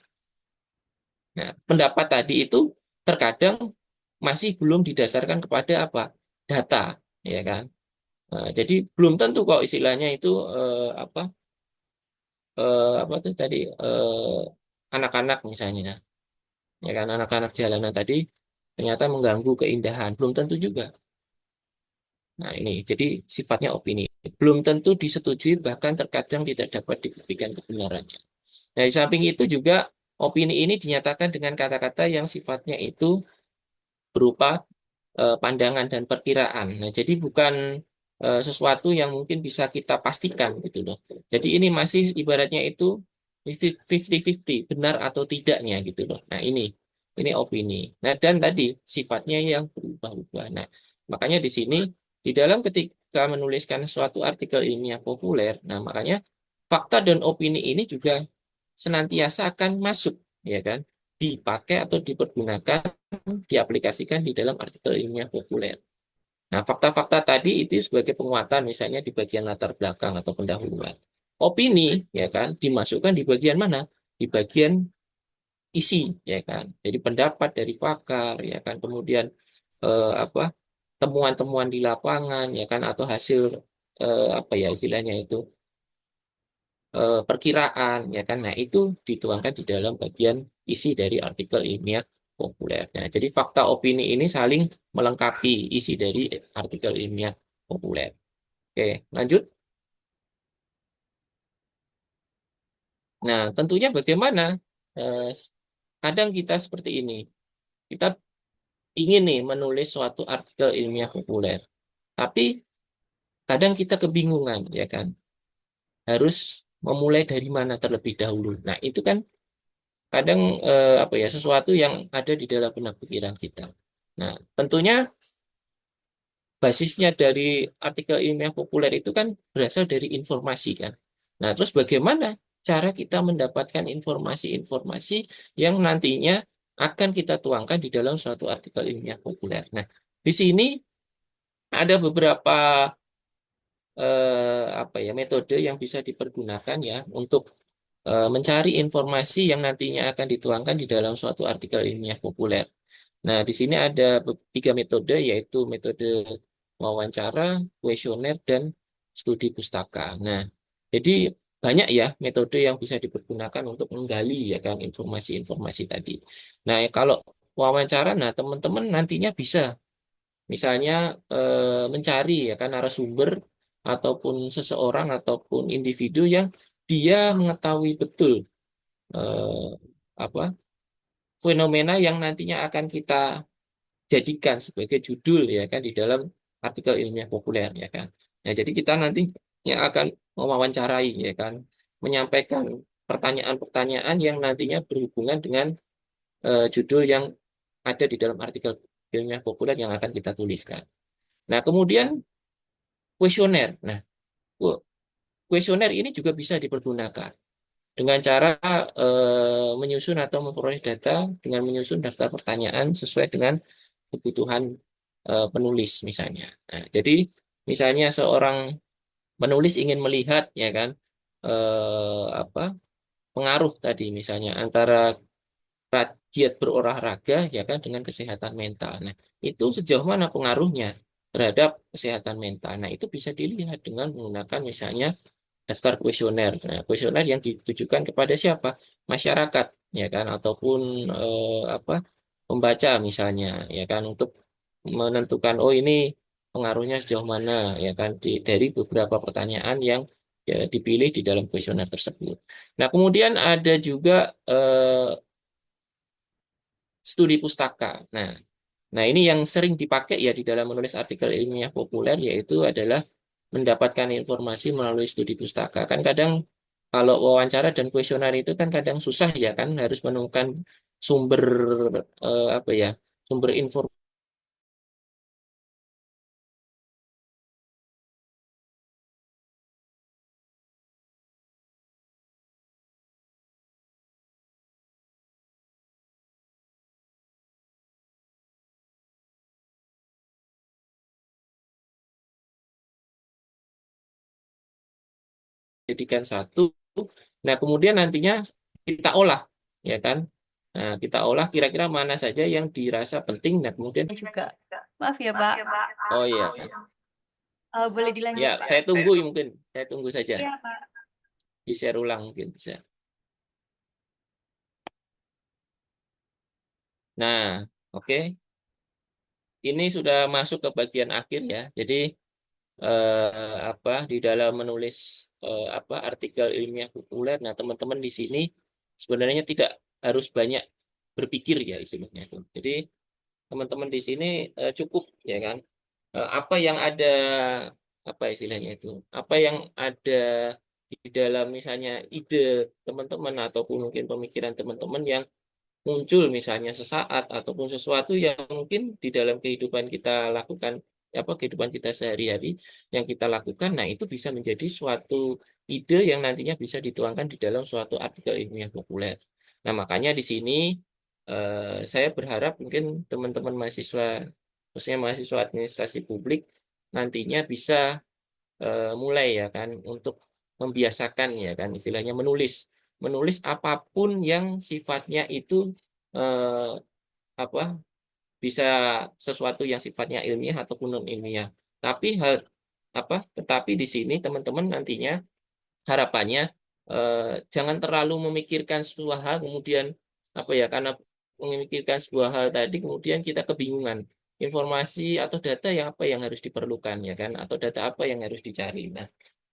Speaker 3: Nah, pendapat tadi itu terkadang masih belum didasarkan kepada apa? Data, ya kan? Nah, jadi belum tentu kok istilahnya itu apa tuh tadi anak-anak misalnya, ya kan, anak-anak jalanan tadi ternyata mengganggu keindahan, belum tentu juga. Nah, ini jadi sifatnya opini. Belum tentu disetujui, bahkan terkadang tidak dapat dibuktikan kebenarannya. Nah, di samping itu juga opini ini dinyatakan dengan kata-kata yang sifatnya itu berupa pandangan dan perkiraan. Nah, jadi bukan sesuatu yang mungkin bisa kita pastikan gitu loh. Jadi ini masih ibaratnya itu 50-50, benar atau tidaknya gitu loh. Nah, ini opini. Nah, dan tadi sifatnya yang berubah-ubah. Nah, makanya di sini di dalam ketika menuliskan suatu artikel ilmiah populer, nah makanya fakta dan opini ini juga senantiasa akan masuk, ya kan, dipakai atau dipergunakan, diaplikasikan di dalam artikel ilmiah populer. Nah, fakta-fakta tadi itu sebagai penguatan misalnya di bagian latar belakang atau pendahuluan. Opini, ya kan, dimasukkan di bagian mana? Di bagian isi, ya kan. Jadi pendapat dari pakar, ya kan, kemudian apa temuan-temuan di lapangan, ya kan, atau hasil apa ya istilahnya itu perkiraan, ya kan. Nah, itu dituangkan di dalam bagian isi dari artikel ilmiah populer. Nah, jadi fakta opini ini saling melengkapi isi dari artikel ilmiah populer. Oke, lanjut. Nah, tentunya bagaimana? Eh, Kadang kita seperti ini. Kita ingin nih menulis suatu artikel ilmiah populer. Tapi kadang kita kebingungan, ya kan? Harus memulai dari mana terlebih dahulu. Nah, itu kan kadang apa ya sesuatu yang ada di dalam benak pikiran kita. Nah, tentunya basisnya dari artikel ilmiah populer itu kan berasal dari informasi kan. Nah, terus bagaimana cara kita mendapatkan informasi-informasi yang nantinya akan kita tuangkan di dalam suatu artikel ilmiah populer. Nah, di sini ada beberapa apa ya metode yang bisa dipergunakan ya untuk mencari informasi yang nantinya akan dituangkan di dalam suatu artikel ilmiah populer. Nah, di sini ada tiga metode, yaitu metode wawancara, kuesioner, dan studi pustaka. Nah, jadi banyak ya metode yang bisa dipergunakan untuk menggali ya kan informasi-informasi tadi. Nah, kalau wawancara, nah teman-teman nantinya bisa misalnya mencari ya kan narasumber ataupun seseorang ataupun individu yang dia mengetahui betul eh, apa fenomena yang nantinya akan kita jadikan sebagai judul ya kan di dalam artikel ilmiah populer ya kan. Nah, jadi kita nantinya akan mewawancarai ya kan, menyampaikan pertanyaan-pertanyaan yang nantinya berhubungan dengan judul yang ada di dalam artikel ilmiah populer yang akan kita tuliskan. Nah, kemudian kuesioner. Nah, kuesioner ini juga bisa dipergunakan dengan cara menyusun atau memperoleh data dengan menyusun daftar pertanyaan sesuai dengan kebutuhan penulis misalnya. Nah, jadi misalnya seorang penulis ingin melihat ya kan apa pengaruh tadi misalnya antara giat berolahraga ya kan dengan kesehatan mental. Nah, itu sejauh mana pengaruhnya terhadap kesehatan mental. Nah, itu bisa dilihat dengan menggunakan misalnya daftar kuesioner. Nah, kuesioner yang ditujukan kepada siapa? Masyarakat, ya kan, ataupun apa pembaca misalnya, ya kan, untuk menentukan oh ini pengaruhnya sejauh mana, ya kan, dari beberapa pertanyaan yang ya, dipilih di dalam kuesioner tersebut. Nah, kemudian ada juga studi pustaka. Nah, ini yang sering dipakai ya di dalam menulis artikel ilmiah populer yaitu adalah mendapatkan informasi melalui studi pustaka. Kan kadang kalau wawancara dan kuesioner itu kan kadang susah ya kan harus menemukan sumber apa ya sumber informasi jadikan satu. Nah, kemudian nantinya kita olah ya kan. Nah, kita olah kira-kira mana saja yang dirasa penting. Nah, kemudian
Speaker 1: Juga. Maaf ya, Pak.
Speaker 3: oh iya.
Speaker 1: Boleh
Speaker 3: Ya,
Speaker 1: dilanjut, Pak?
Speaker 3: saya tunggu mungkin. Saya tunggu saja.
Speaker 1: Iya, Pak.
Speaker 3: Di-share ulang mungkin bisa. Nah, oke. Ini sudah masuk ke bagian akhir ya. Jadi apa di dalam menulis apa artikel ilmiah populer. Nah, teman-teman di sini sebenarnya tidak harus banyak berpikir ya istilahnya itu. Jadi teman-teman di sini cukup ya kan. Apa yang ada apa istilahnya itu? Apa yang ada di dalam misalnya ide teman-teman ataupun mungkin pemikiran teman-teman yang muncul misalnya sesaat ataupun sesuatu yang mungkin di dalam kehidupan kita lakukan apa kehidupan kita sehari-hari yang kita lakukan, nah itu bisa menjadi suatu ide yang nantinya bisa dituangkan di dalam suatu artikel ilmiah populer. Nah, makanya di sini saya berharap mungkin teman-teman mahasiswa khususnya mahasiswa administrasi publik nantinya bisa mulai ya kan untuk membiasakan ya kan istilahnya menulis menulis apapun yang sifatnya itu eh, apa bisa sesuatu yang sifatnya ilmiah ataupun non ilmiah. Tapi hal apa tetapi di sini teman-teman nantinya harapannya eh, jangan terlalu memikirkan sebuah hal kemudian apa ya karena memikirkan sebuah hal tadi kemudian kita kebingungan informasi atau data yang apa yang harus diperlukan ya kan atau data apa yang harus dicari. Nah,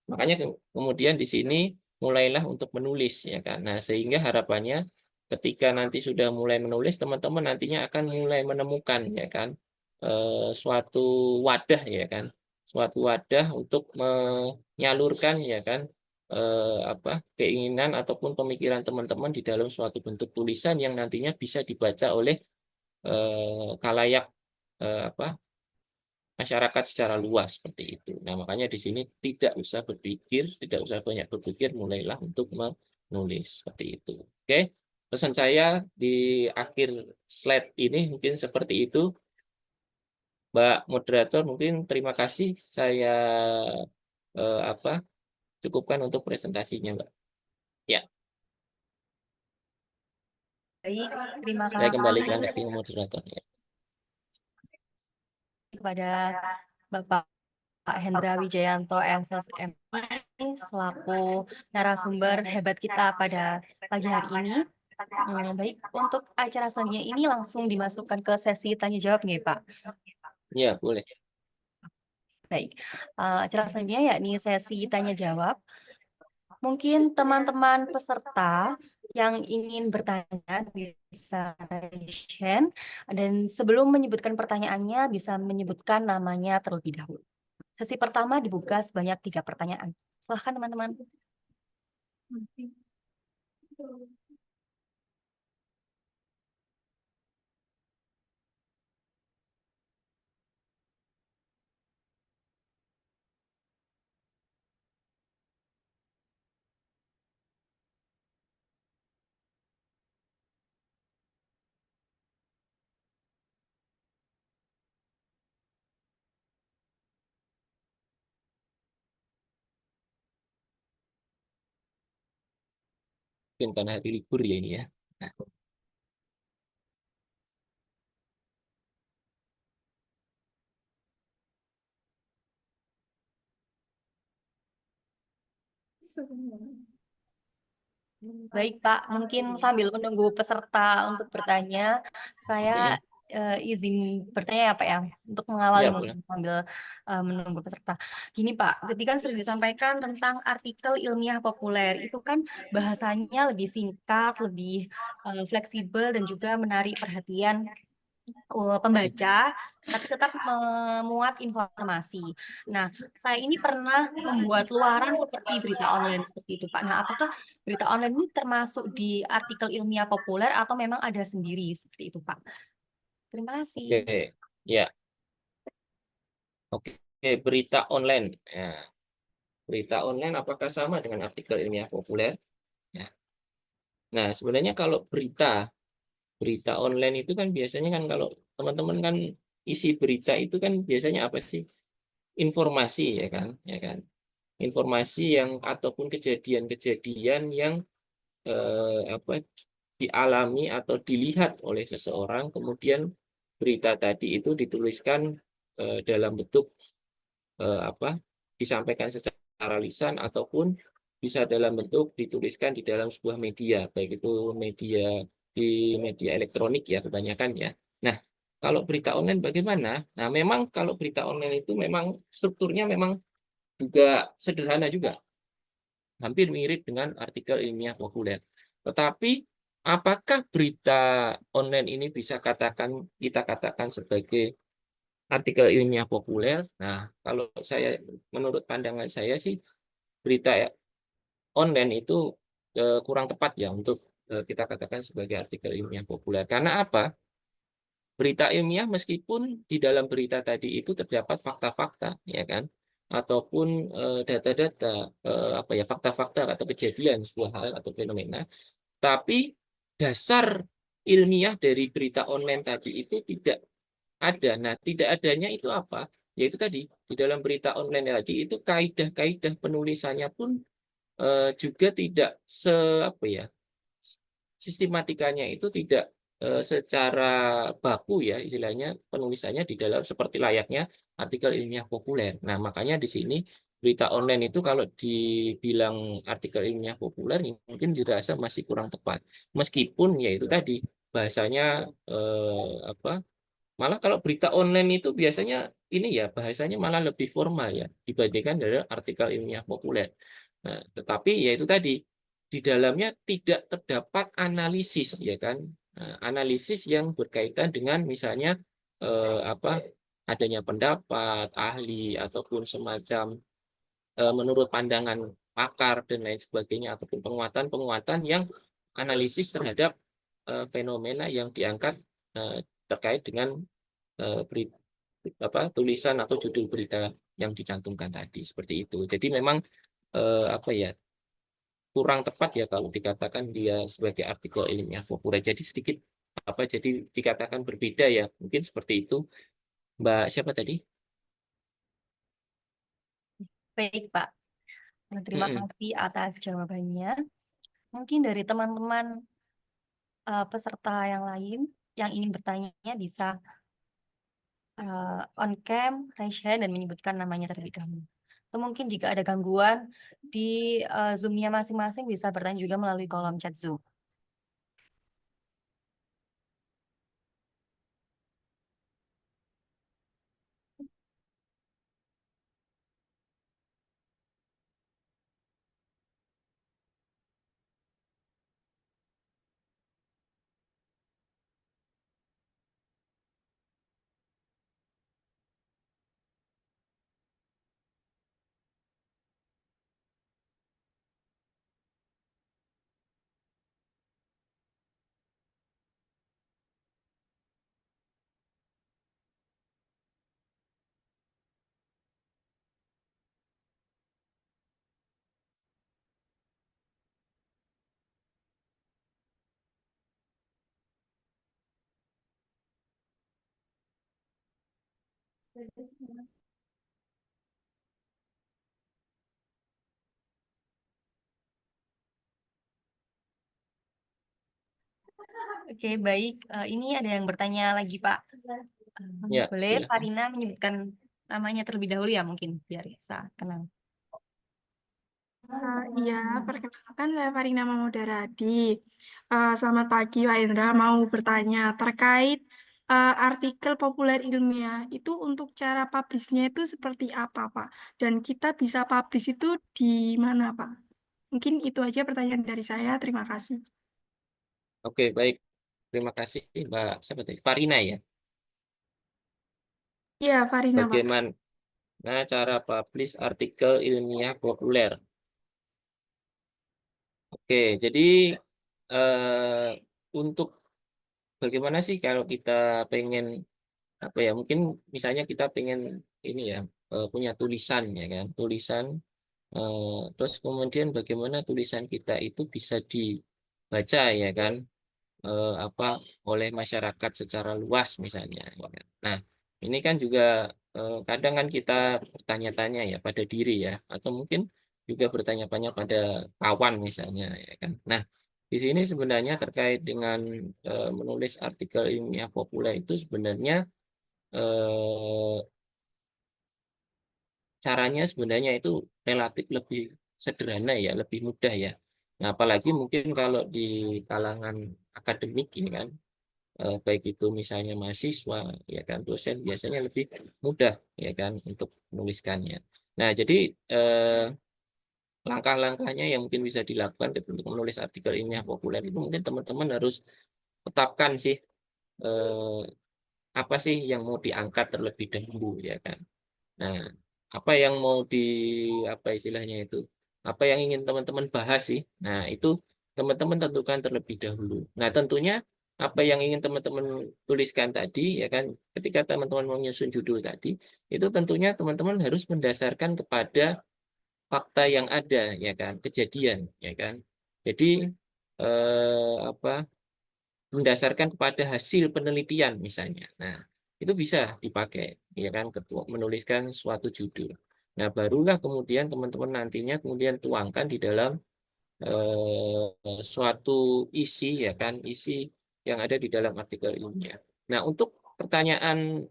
Speaker 3: makanya kemudian di sini mulailah untuk menulis ya kan. Nah, sehingga harapannya ketika nanti sudah mulai menulis, teman-teman nantinya akan mulai menemukan ya kan suatu wadah ya kan. Suatu wadah untuk menyalurkan ya kan apa keinginan ataupun pemikiran teman-teman di dalam suatu bentuk tulisan yang nantinya bisa dibaca oleh kalayak apa masyarakat secara luas seperti itu. Nah, makanya di sini tidak usah berpikir, tidak usah banyak berpikir, mulailah untuk menulis seperti itu. Oke, pesan saya di akhir slide ini mungkin seperti itu. Mbak Moderator, mungkin terima kasih saya apa cukupkan untuk presentasinya, Mbak. Ya,
Speaker 1: Baik, terima
Speaker 3: saya
Speaker 1: kasih
Speaker 3: kembalikan lagi ke moderator. Ya.
Speaker 1: kepada Bapak Hendra Wijayanto SSMI selaku narasumber hebat kita pada pagi hari ini. Baik, untuk acara selanjutnya ini langsung dimasukkan ke sesi tanya jawab nih, Pak.
Speaker 3: Ya, boleh.
Speaker 1: Baik, acara selanjutnya yakni sesi tanya jawab. Mungkin teman-teman peserta yang ingin bertanya bisa raise hand dan sebelum menyebutkan pertanyaannya bisa menyebutkan namanya terlebih dahulu. Sesi pertama dibuka sebanyak 3 pertanyaan. Silahkan teman-teman.
Speaker 3: Mungkin karena hari libur ya ini ya. Nah,
Speaker 1: Baik, Pak. Mungkin sambil menunggu peserta untuk bertanya, saya
Speaker 3: Mm-mm.
Speaker 1: izin bertanya ya, Pak ya, untuk mengawali
Speaker 3: Ya, boleh.
Speaker 1: mungkin sambil menunggu peserta. Gini, Pak, ketika kan sudah disampaikan tentang artikel ilmiah populer, itu kan bahasanya lebih singkat, lebih fleksibel, dan juga menarik perhatian pembaca, tapi tetap memuat informasi. Nah, saya ini pernah membuat luaran seperti berita online seperti itu, Pak. Nah, apakah berita online ini termasuk di artikel ilmiah populer atau memang ada sendiri seperti itu, Pak? Terima kasih.
Speaker 3: Oke. Ya, oke. Berita online. Ya, berita online apakah sama dengan artikel ilmiah populer? Ya. Nah, sebenarnya kalau berita online itu kan biasanya kan kalau teman-teman kan isi berita itu kan biasanya apa sih? Informasi ya kan? Informasi yang ataupun kejadian-kejadian yang apa dialami atau dilihat oleh seseorang, kemudian berita tadi itu dituliskan dalam bentuk apa disampaikan secara lisan ataupun bisa dalam bentuk dituliskan di dalam sebuah media, baik itu media di media elektronik ya kebanyakan ya. Nah, kalau berita online bagaimana? Nah, memang kalau berita online itu memang strukturnya memang juga sederhana juga, hampir mirip dengan artikel ilmiah populer. Tetapi apakah berita online ini bisa kita katakan sebagai artikel ilmiah populer? Nah, kalau saya menurut pandangan saya sih berita online itu kurang tepat ya untuk kita katakan sebagai artikel ilmiah populer. Karena apa? Berita ilmiah meskipun di dalam berita tadi itu terdapat fakta-fakta, ya kan? Ataupun data-data apa ya fakta-fakta atau kejadian sebuah hal atau fenomena, tapi dasar ilmiah dari berita online tadi itu tidak ada. Nah, tidak adanya itu apa? Yaitu tadi di dalam berita online tadi itu kaidah-kaidah penulisannya pun juga tidak se apa ya sistematikanya itu tidak secara baku ya istilahnya penulisannya di dalam seperti layaknya artikel ilmiah populer. Nah, makanya di sini berita online itu kalau dibilang artikel ilmiah populer mungkin dirasa masih kurang tepat. Meskipun ya itu tadi bahasanya apa malah kalau berita online itu biasanya ini ya bahasanya malah lebih formal ya dibandingkan dari artikel ilmiah populer. Nah, tetapi ya itu tadi di dalamnya tidak terdapat analisis ya kan. Nah, analisis yang berkaitan dengan misalnya apa adanya pendapat ahli ataupun semacam menurut pandangan pakar dan lain sebagainya ataupun penguatan-penguatan yang analisis terhadap fenomena yang diangkat terkait dengan berita tulisan atau judul berita yang dicantumkan tadi seperti itu. Jadi memang apa ya kurang tepat ya kalau dikatakan dia sebagai artikel ilmiah populer. Jadi sedikit apa jadi dikatakan berbeda ya. Mungkin seperti itu. Mbak siapa tadi?
Speaker 1: Baik, Pak. Terima
Speaker 3: Mm-mm.
Speaker 1: kasih atas jawabannya. Mungkin dari teman-teman peserta yang lain yang ingin bertanya bisa on cam, raise hand, dan menyebutkan namanya terlebih dahulu. Atau mungkin jika ada gangguan di Zoom-nya masing-masing bisa bertanya juga melalui kolom chat Zoom. Oke, baik. Ini ada yang bertanya lagi, Pak.
Speaker 3: Ya,
Speaker 1: Boleh
Speaker 3: silakan.
Speaker 1: Farina menyebutkan namanya terlebih dahulu ya mungkin biar bisa kenal.
Speaker 4: Ya, perkenalkan saya Farina Mamudaradi. Selamat pagi, Pak Indra. Mau bertanya terkait artikel populer ilmiah itu untuk cara publishnya itu seperti apa, Pak? Dan kita bisa publish itu di mana, Pak? Mungkin itu aja pertanyaan dari saya. Terima kasih.
Speaker 3: Oke, baik. Terima kasih, Mbak. Siapa tadi? Farina ya.
Speaker 4: Ya, Farina, Pak.
Speaker 3: Bagaimana cara publish artikel ilmiah populer? Oke, jadi untuk bagaimana sih kalau kita pengen apa ya? Mungkin misalnya kita pengen ini ya punya tulisan ya kan, tulisan. Terus kemudian bagaimana tulisan kita itu bisa dibaca ya kan, apa oleh masyarakat secara luas misalnya. Ya kan. Nah, ini kan juga kadang kan kita bertanya-tanya ya pada diri ya, atau mungkin juga bertanya-tanya pada kawan misalnya ya kan. Nah, di sini sebenarnya terkait dengan menulis artikel ilmiah populer itu sebenarnya eh, caranya sebenarnya itu relatif lebih sederhana ya, lebih mudah ya. Nah, apalagi mungkin kalau di kalangan akademik ini kan, baik itu misalnya mahasiswa, ya kan, dosen biasanya lebih mudah ya kan untuk menuliskannya. Nah, jadi eh, langkah-langkahnya yang mungkin bisa dilakukan untuk menulis artikel ilmiah populer itu mungkin teman-teman harus tetapkan sih eh, apa sih yang mau diangkat terlebih dahulu ya kan. Nah, apa yang mau di apa istilahnya itu? Apa yang ingin teman-teman bahas sih? Nah, itu teman-teman tentukan terlebih dahulu. Nah, tentunya apa yang ingin teman-teman tuliskan tadi ya kan, ketika teman-teman menyusun judul tadi, itu tentunya teman-teman harus mendasarkan kepada fakta yang ada ya kan, kejadian ya kan. Jadi apa mendasarkan kepada hasil penelitian misalnya. Nah, itu bisa dipakai ya kan ketua menuliskan suatu judul. Nah, barulah kemudian teman-teman nantinya kemudian tuangkan di dalam suatu isi ya kan, isi yang ada di dalam artikel ilmiah. Nah, untuk pertanyaan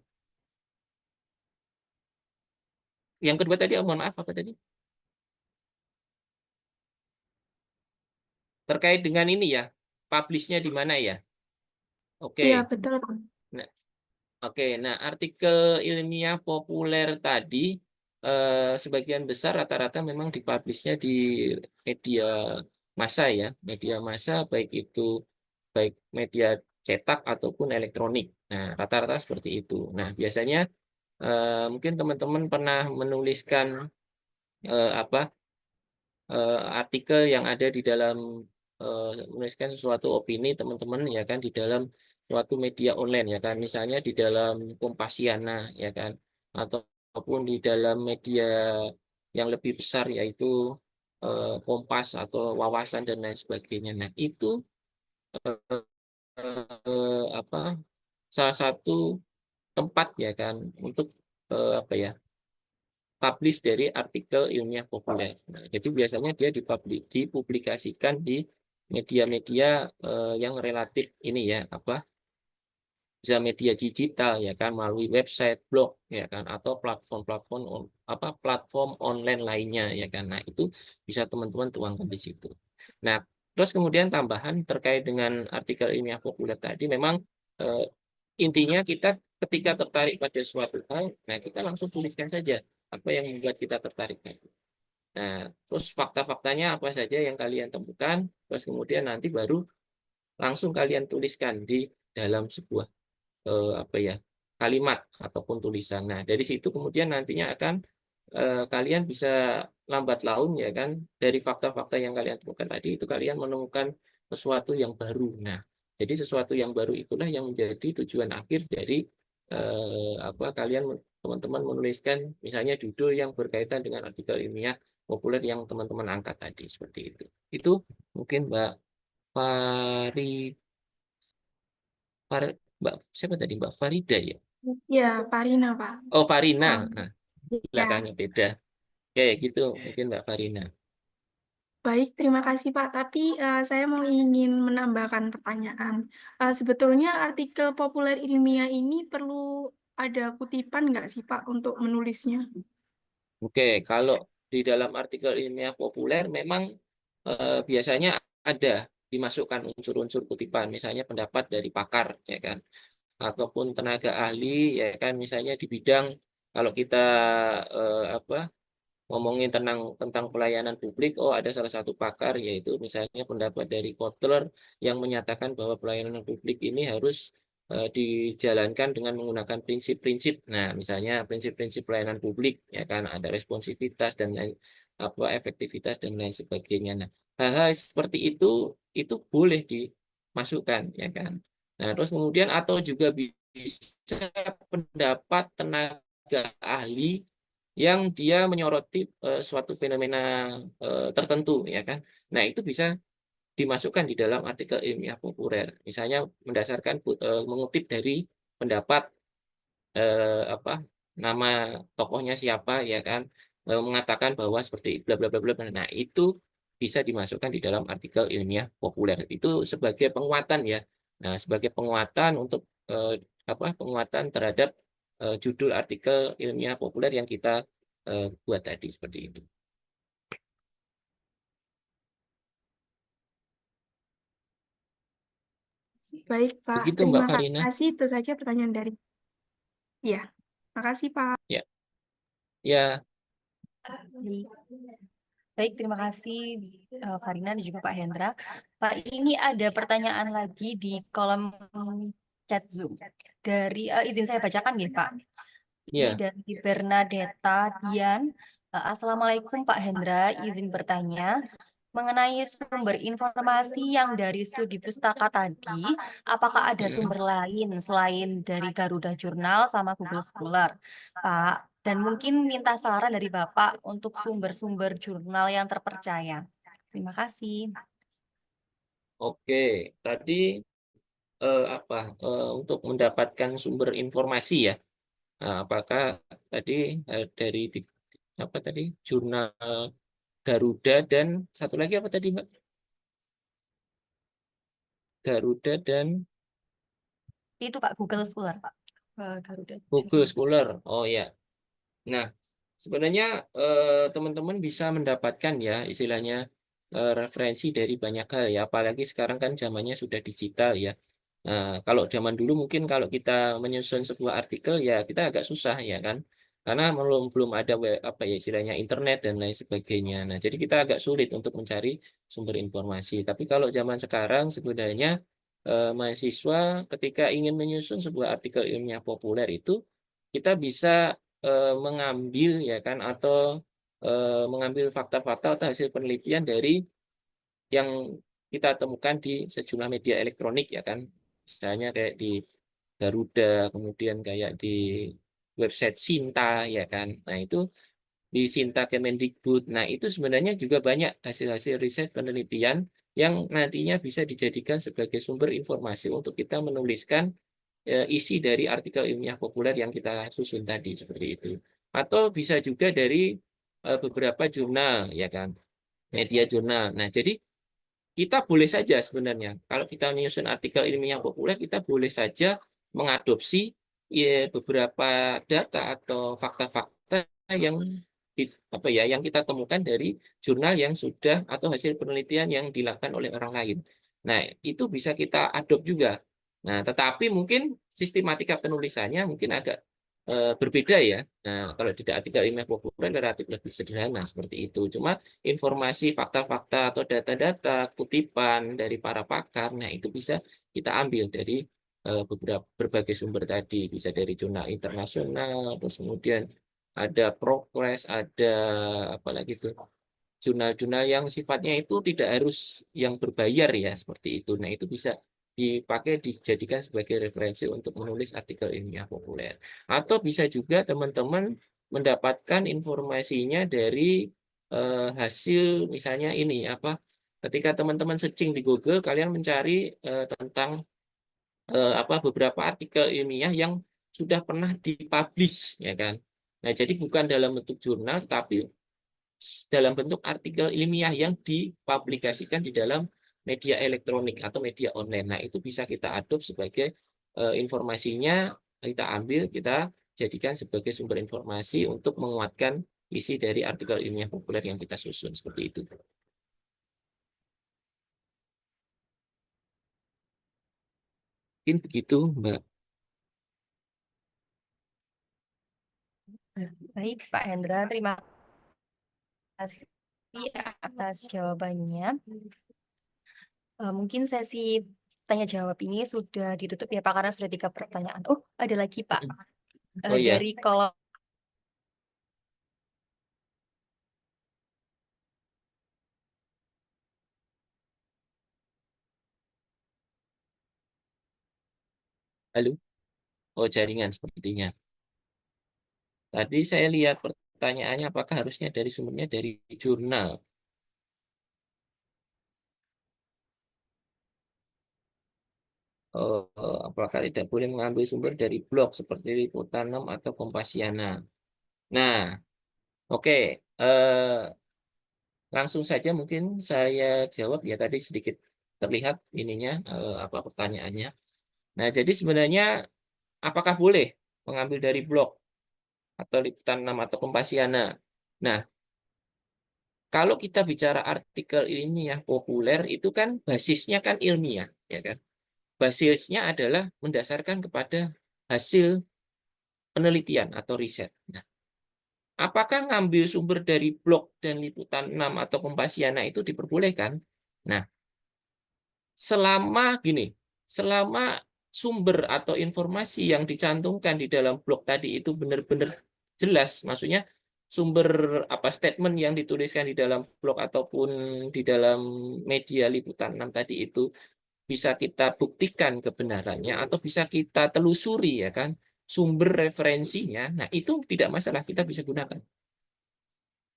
Speaker 3: yang kedua tadi, oh, mohon maaf apa tadi? Terkait dengan ini ya, publishnya di mana ya?
Speaker 4: Iya,
Speaker 3: Oke.
Speaker 4: betul, Pak.
Speaker 3: Nah, Oke, nah artikel ilmiah populer tadi sebagian besar rata-rata memang dipublishnya di media massa ya, media massa baik itu baik media cetak ataupun elektronik. Nah, rata-rata seperti itu. Nah, biasanya mungkin teman-teman pernah menuliskan apa artikel yang ada di dalam menuliskan sesuatu opini teman-teman ya kan di dalam suatu media online ya kan misalnya di dalam Kompasiana ya kan ataupun di dalam media yang lebih besar yaitu Kompas atau Wawasan dan lain sebagainya. Nah, itu apa salah satu tempat ya kan untuk apa ya publish dari artikel ilmiah populer. Nah, jadi biasanya dia dipublikasikan di media-media yang relatif ini ya apa bisa media digital ya kan melalui website, blog ya kan atau platform-platform apa platform online lainnya ya kan. Nah, itu bisa teman-teman tuangkan di situ. Nah, terus kemudian tambahan terkait dengan artikel ilmiah populer tadi memang eh, intinya kita ketika tertarik pada suatu hal, nah kita langsung tuliskan saja apa yang membuat kita tertarik. Nah, terus fakta-faktanya apa saja yang kalian temukan, terus kemudian nanti baru langsung kalian tuliskan di dalam sebuah apa ya kalimat ataupun tulisan. Nah, dari situ kemudian nantinya akan kalian bisa lambat laun ya kan dari fakta-fakta yang kalian temukan tadi itu kalian menemukan sesuatu yang baru. Nah, jadi sesuatu yang baru itulah yang menjadi tujuan akhir dari apa kalian teman-teman menuliskan misalnya judul yang berkaitan dengan artikel ilmiah populer yang teman-teman angkat tadi seperti itu. Itu mungkin Mbak Fari, Mbak siapa tadi Mbak Farida ya?
Speaker 4: Ya, Farina, Pak.
Speaker 3: Oh Farina,
Speaker 4: Um,
Speaker 3: nah,
Speaker 4: ya.
Speaker 3: belakangnya beda. Ya, ya gitu mungkin Mbak Farina.
Speaker 4: Baik, terima kasih Pak. Tapi saya mau ingin menambahkan pertanyaan. Sebetulnya artikel populer ilmiah ini perlu ada kutipan nggak sih Pak untuk menulisnya?
Speaker 3: Oke, kalau di dalam artikel ilmiah populer memang biasanya ada dimasukkan unsur-unsur kutipan, misalnya pendapat dari pakar, ya kan, ataupun tenaga ahli, ya kan, misalnya di bidang kalau kita ngomongin tentang pelayanan publik, oh ada salah satu pakar yaitu misalnya pendapat dari Kotler yang menyatakan bahwa pelayanan publik ini harus dijalankan dengan menggunakan prinsip-prinsip. Nah, misalnya prinsip-prinsip pelayanan publik, ya kan, ada responsivitas dan lain efektivitas dan lain sebagainya. Nah, hal-hal seperti itu boleh dimasukkan, ya kan. Nah, terus kemudian atau juga bisa pendapat tenaga ahli yang dia menyoroti suatu fenomena tertentu, ya kan. Nah, itu bisa dimasukkan di dalam artikel ilmiah populer. Misalnya mendasarkan mengutip dari pendapat apa nama tokohnya siapa, ya kan, mengatakan bahwa seperti bla bla bla bla. Nah, itu bisa dimasukkan di dalam artikel ilmiah populer. Itu sebagai penguatan, ya. Nah, sebagai penguatan untuk penguatan terhadap judul artikel ilmiah populer yang kita buat tadi seperti itu.
Speaker 4: Baik, Pak.
Speaker 3: Begitu Mbak
Speaker 4: Terima
Speaker 3: Farina.
Speaker 4: kasih. Itu saja pertanyaan dari. Ya, makasih, Pak.
Speaker 3: Ya, ya.
Speaker 1: Baik, terima kasih Farina dan juga Pak Hendra. Pak, ini ada pertanyaan lagi di kolom chat Zoom. Dari izin saya bacakan nih, Pak. Ini
Speaker 3: Ya.
Speaker 1: dari Bernadetta Dian. Assalamualaikum Pak Hendra, izin bertanya mengenai sumber informasi yang dari studi pustaka tadi, apakah ada sumber lain selain dari Garuda Jurnal sama Google Scholar, Pak? Dan mungkin minta saran dari Bapak untuk sumber-sumber jurnal yang terpercaya. Terima kasih.
Speaker 3: Oke, tadi untuk mendapatkan sumber informasi, ya. Nah, apakah tadi dari apa tadi jurnal Garuda dan satu lagi apa tadi, Mbak? Garuda dan
Speaker 1: Itu Pak Google Scholar, Pak. Garuda
Speaker 3: Google
Speaker 1: Jurnal.
Speaker 3: Scholar. Oh ya. Nah, sebenarnya teman-teman bisa mendapatkan, ya, istilahnya referensi dari banyak hal, ya. Apalagi sekarang kan zamannya sudah digital, ya. Nah, kalau zaman dulu mungkin kalau kita menyusun sebuah artikel, ya kita agak susah, ya kan, karena belum ada apa ya istilahnya internet dan lain sebagainya. Nah, jadi kita agak sulit untuk mencari sumber informasi. Tapi kalau zaman sekarang sebenarnya mahasiswa ketika ingin menyusun sebuah artikel ilmiah populer itu kita bisa mengambil, ya kan, atau mengambil fakta-fakta atau hasil penelitian dari yang kita temukan di sejumlah media elektronik, ya kan, misalnya kayak di Garuda, kemudian kayak di website Sinta, ya kan. Nah, itu di Sinta Kemendikbud. Nah, itu sebenarnya juga banyak hasil-hasil riset penelitian yang nantinya bisa dijadikan sebagai sumber informasi untuk kita menuliskan isi dari artikel ilmiah populer yang kita susun tadi seperti itu. Atau bisa juga dari beberapa jurnal, ya kan, media jurnal. Nah, jadi kita boleh saja sebenarnya kalau kita menyusun artikel ilmiah populer, kita boleh saja mengadopsi beberapa data atau fakta-fakta yang yang kita temukan dari jurnal yang sudah atau hasil penelitian yang dilakukan oleh orang lain. Nah, itu bisa kita adopt juga. Nah, tetapi mungkin sistematika penulisannya mungkin agak berbeda, ya. Nah, kalau tidak artikel ilmiah populer relatif lebih sederhana seperti itu. Cuma informasi, fakta-fakta atau data-data kutipan dari para pakar, nah itu bisa kita ambil dari berbagai sumber tadi, bisa dari jurnal internasional, terus kemudian ada Progress, ada apa lagi tuh, jurnal-jurnal yang sifatnya itu tidak harus yang berbayar, ya, seperti itu. Nah, itu bisa dipakai dijadikan sebagai referensi untuk menulis artikel ilmiah populer. Atau bisa juga teman-teman mendapatkan informasinya dari hasil misalnya ini apa? Ketika teman-teman searching di Google, kalian mencari tentang beberapa artikel ilmiah yang sudah pernah dipublish, ya kan. Nah, jadi bukan dalam bentuk jurnal, tapi dalam bentuk artikel ilmiah yang dipublikasikan di dalam media elektronik atau media online. Nah, itu bisa kita adopt sebagai informasinya, kita ambil, kita jadikan sebagai sumber informasi untuk menguatkan isi dari artikel ilmiah populer yang kita susun seperti itu. Mungkin begitu, Mbak.
Speaker 1: Baik, Pak Hendra, terima kasih atas jawabannya. Mungkin sesi tanya jawab ini sudah ditutup ya Pak, karena sudah 3 pertanyaan. Oh, ada lagi Pak.
Speaker 3: Oh iya,
Speaker 1: Dari kolom
Speaker 3: halo. Oh, jaringan sepertinya. Tadi saya lihat pertanyaannya apakah harusnya dari sumbernya dari jurnal. Apakah tidak boleh mengambil sumber dari blog seperti Liputan 6 atau Kompasiana? Nah, oke. Langsung saja mungkin saya jawab ya, tadi sedikit terlihat ininya apa pertanyaannya. Nah, jadi sebenarnya apakah boleh mengambil dari blog atau Liputan 6 atau Kompasiana? Nah, kalau kita bicara artikel ilmiah populer itu kan basisnya kan ilmiah, ya kan? Basisnya adalah mendasarkan kepada hasil penelitian atau riset. Nah, apakah ngambil sumber dari blog dan Liputan 6 atau Kompasiana itu diperbolehkan? Nah, selama sumber atau informasi yang dicantumkan di dalam blog tadi itu benar-benar jelas, maksudnya sumber apa statement yang dituliskan di dalam blog ataupun di dalam media Liputan 6 tadi itu bisa kita buktikan kebenarannya atau bisa kita telusuri, ya kan, sumber referensinya. Nah, itu tidak masalah, kita bisa gunakan.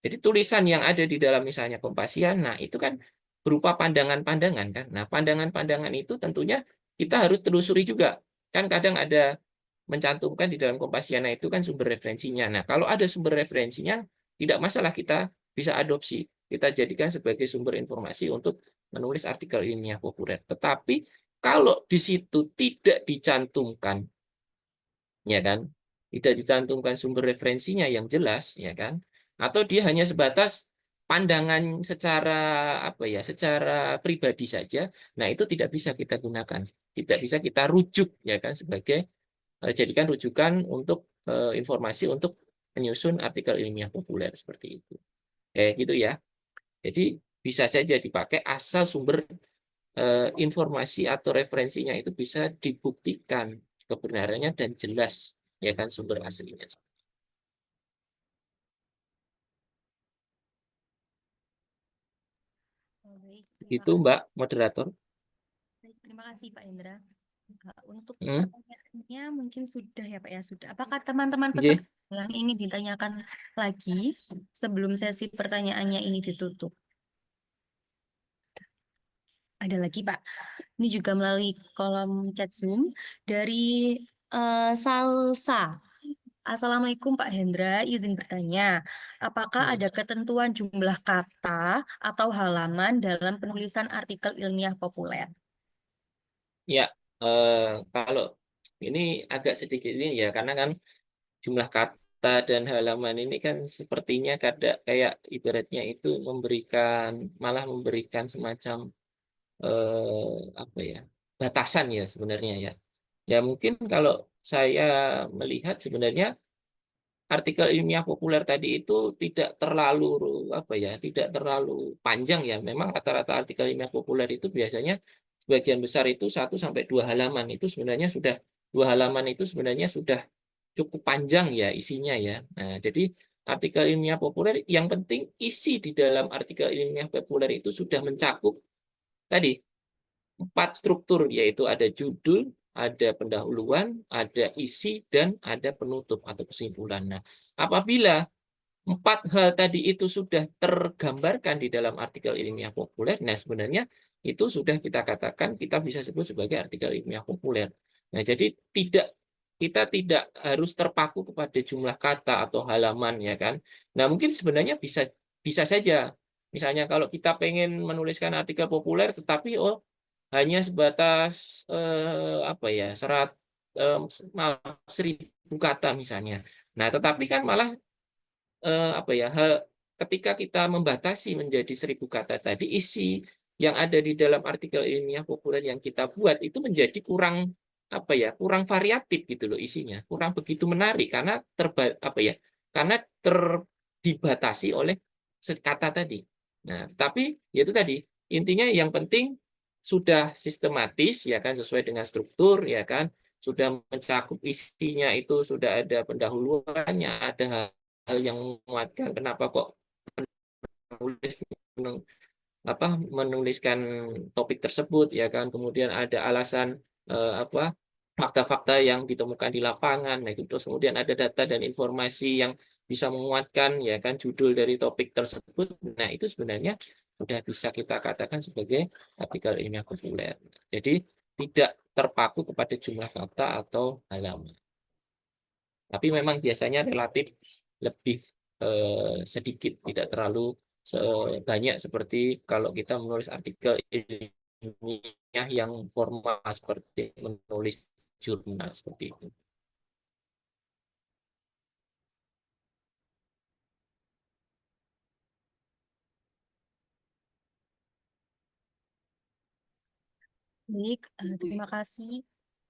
Speaker 3: Jadi tulisan yang ada di dalam misalnya Kompasiana itu kan berupa pandangan-pandangan kan. Nah, pandangan-pandangan itu tentunya kita harus telusuri juga. Kan kadang ada mencantumkan di dalam Kompasiana itu kan sumber referensinya. Nah, kalau ada sumber referensinya tidak masalah, kita bisa adopsi. Kita jadikan sebagai sumber informasi untuk menulis artikel ilmiah populer. Tetapi kalau di situ tidak dicantumkan, ya kan, tidak dicantumkan sumber referensinya yang jelas, ya kan, atau dia hanya sebatas pandangan secara apa ya, secara pribadi saja, nah itu tidak bisa kita gunakan, tidak bisa kita rujuk, ya kan, sebagai jadikan rujukan untuk informasi untuk menyusun artikel ilmiah populer seperti itu, gitu ya. Jadi bisa saja dipakai asal sumber informasi atau referensinya itu bisa dibuktikan kebenarannya dan jelas, ya kan, sumber aslinya.
Speaker 1: Baik, terima
Speaker 3: Itu
Speaker 1: kasih.
Speaker 3: Mbak moderator.
Speaker 1: Baik, terima kasih Pak Indra. Untuk
Speaker 3: Hmm,
Speaker 1: pertanyaannya mungkin sudah ya Pak ya, sudah. Apakah teman-teman
Speaker 3: nggih.
Speaker 1: peserta yang ingin ditanyakan lagi sebelum sesi pertanyaannya ini ditutup? Ada lagi Pak. Ini juga melalui kolom chat Zoom dari Salsa. Assalamualaikum Pak Hendra, izin bertanya, apakah
Speaker 3: Hmm.
Speaker 1: ada ketentuan jumlah kata atau halaman dalam penulisan artikel ilmiah populer?
Speaker 3: Ya, eh, kalau ini agak sedikit ini ya, karena kan jumlah kata dan halaman ini kan sepertinya kayak ibaratnya itu malah memberikan semacam apa ya, batasan ya sebenarnya ya. Ya mungkin kalau saya melihat sebenarnya artikel ilmiah populer tadi itu tidak terlalu apa ya, tidak terlalu panjang ya. Memang rata-rata artikel ilmiah populer itu biasanya sebagian besar itu 1 sampai 2 halaman, itu sebenarnya sudah 2 halaman itu sebenarnya sudah cukup panjang ya isinya ya. Nah, jadi artikel ilmiah populer yang penting isi di dalam artikel ilmiah populer itu sudah mencakup tadi 4 struktur, yaitu ada judul, ada pendahuluan, ada isi, dan ada penutup atau kesimpulan. Nah, apabila 4 hal tadi itu sudah tergambarkan di dalam artikel ilmiah populer, nah sebenarnya itu sudah kita katakan kita bisa sebut sebagai artikel ilmiah populer. Nah, jadi kita tidak harus terpaku kepada jumlah kata atau halaman, ya kan. Nah, mungkin sebenarnya bisa bisa saja. Misalnya kalau kita pengen menuliskan artikel populer, tetapi hanya sebatas apa ya, maaf, 1.000 kata misalnya. Nah, tetapi kan malah apa ya, ketika kita membatasi menjadi 1.000 kata tadi, isi yang ada di dalam artikel ilmiah populer yang kita buat itu menjadi kurang apa ya, kurang variatif gitu loh isinya, kurang begitu menarik karena karena dibatasi oleh kata tadi. Nah, tapi ya itu tadi intinya yang penting sudah sistematis ya kan, sesuai dengan struktur ya kan, sudah mencakup isinya, itu sudah ada pendahuluannya, ada hal yang menguatkan kenapa kok menulis menuliskan topik tersebut ya kan, kemudian ada alasan fakta-fakta yang ditemukan di lapangan, nah itu terus kemudian ada data dan informasi yang bisa menguatkan ya kan judul dari topik tersebut. Nah itu sebenarnya sudah bisa kita katakan sebagai artikel ilmiah populer. Jadi tidak terpaku kepada jumlah kata atau halaman, tapi memang biasanya relatif lebih sedikit, tidak terlalu banyak seperti kalau kita menulis artikel ilmiah yang formal seperti menulis jurnal seperti itu.
Speaker 1: Baik, terima kasih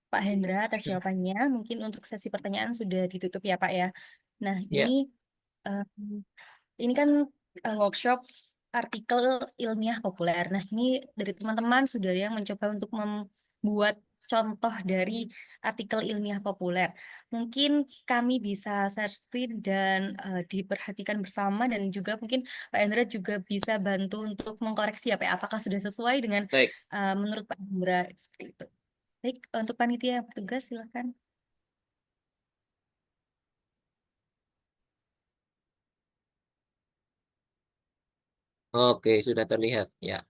Speaker 1: Pak Hendra atas jawabannya. Mungkin untuk sesi pertanyaan sudah ditutup ya Pak ya. Nah,
Speaker 3: Ya,
Speaker 1: eh, ini kan workshop artikel ilmiah populer. Nah, ini dari teman-teman sudah ada yang mencoba untuk membuat contoh dari artikel ilmiah populer. Mungkin kami bisa share screen dan diperhatikan bersama, dan juga mungkin Pak Hendra juga bisa bantu untuk mengkoreksi ya Pak, apakah sudah sesuai dengan
Speaker 3: baik.
Speaker 1: menurut Pak Hendra seperti itu. Baik, untuk panitia yang bertugas silakan.
Speaker 3: Oke, sudah terlihat ya.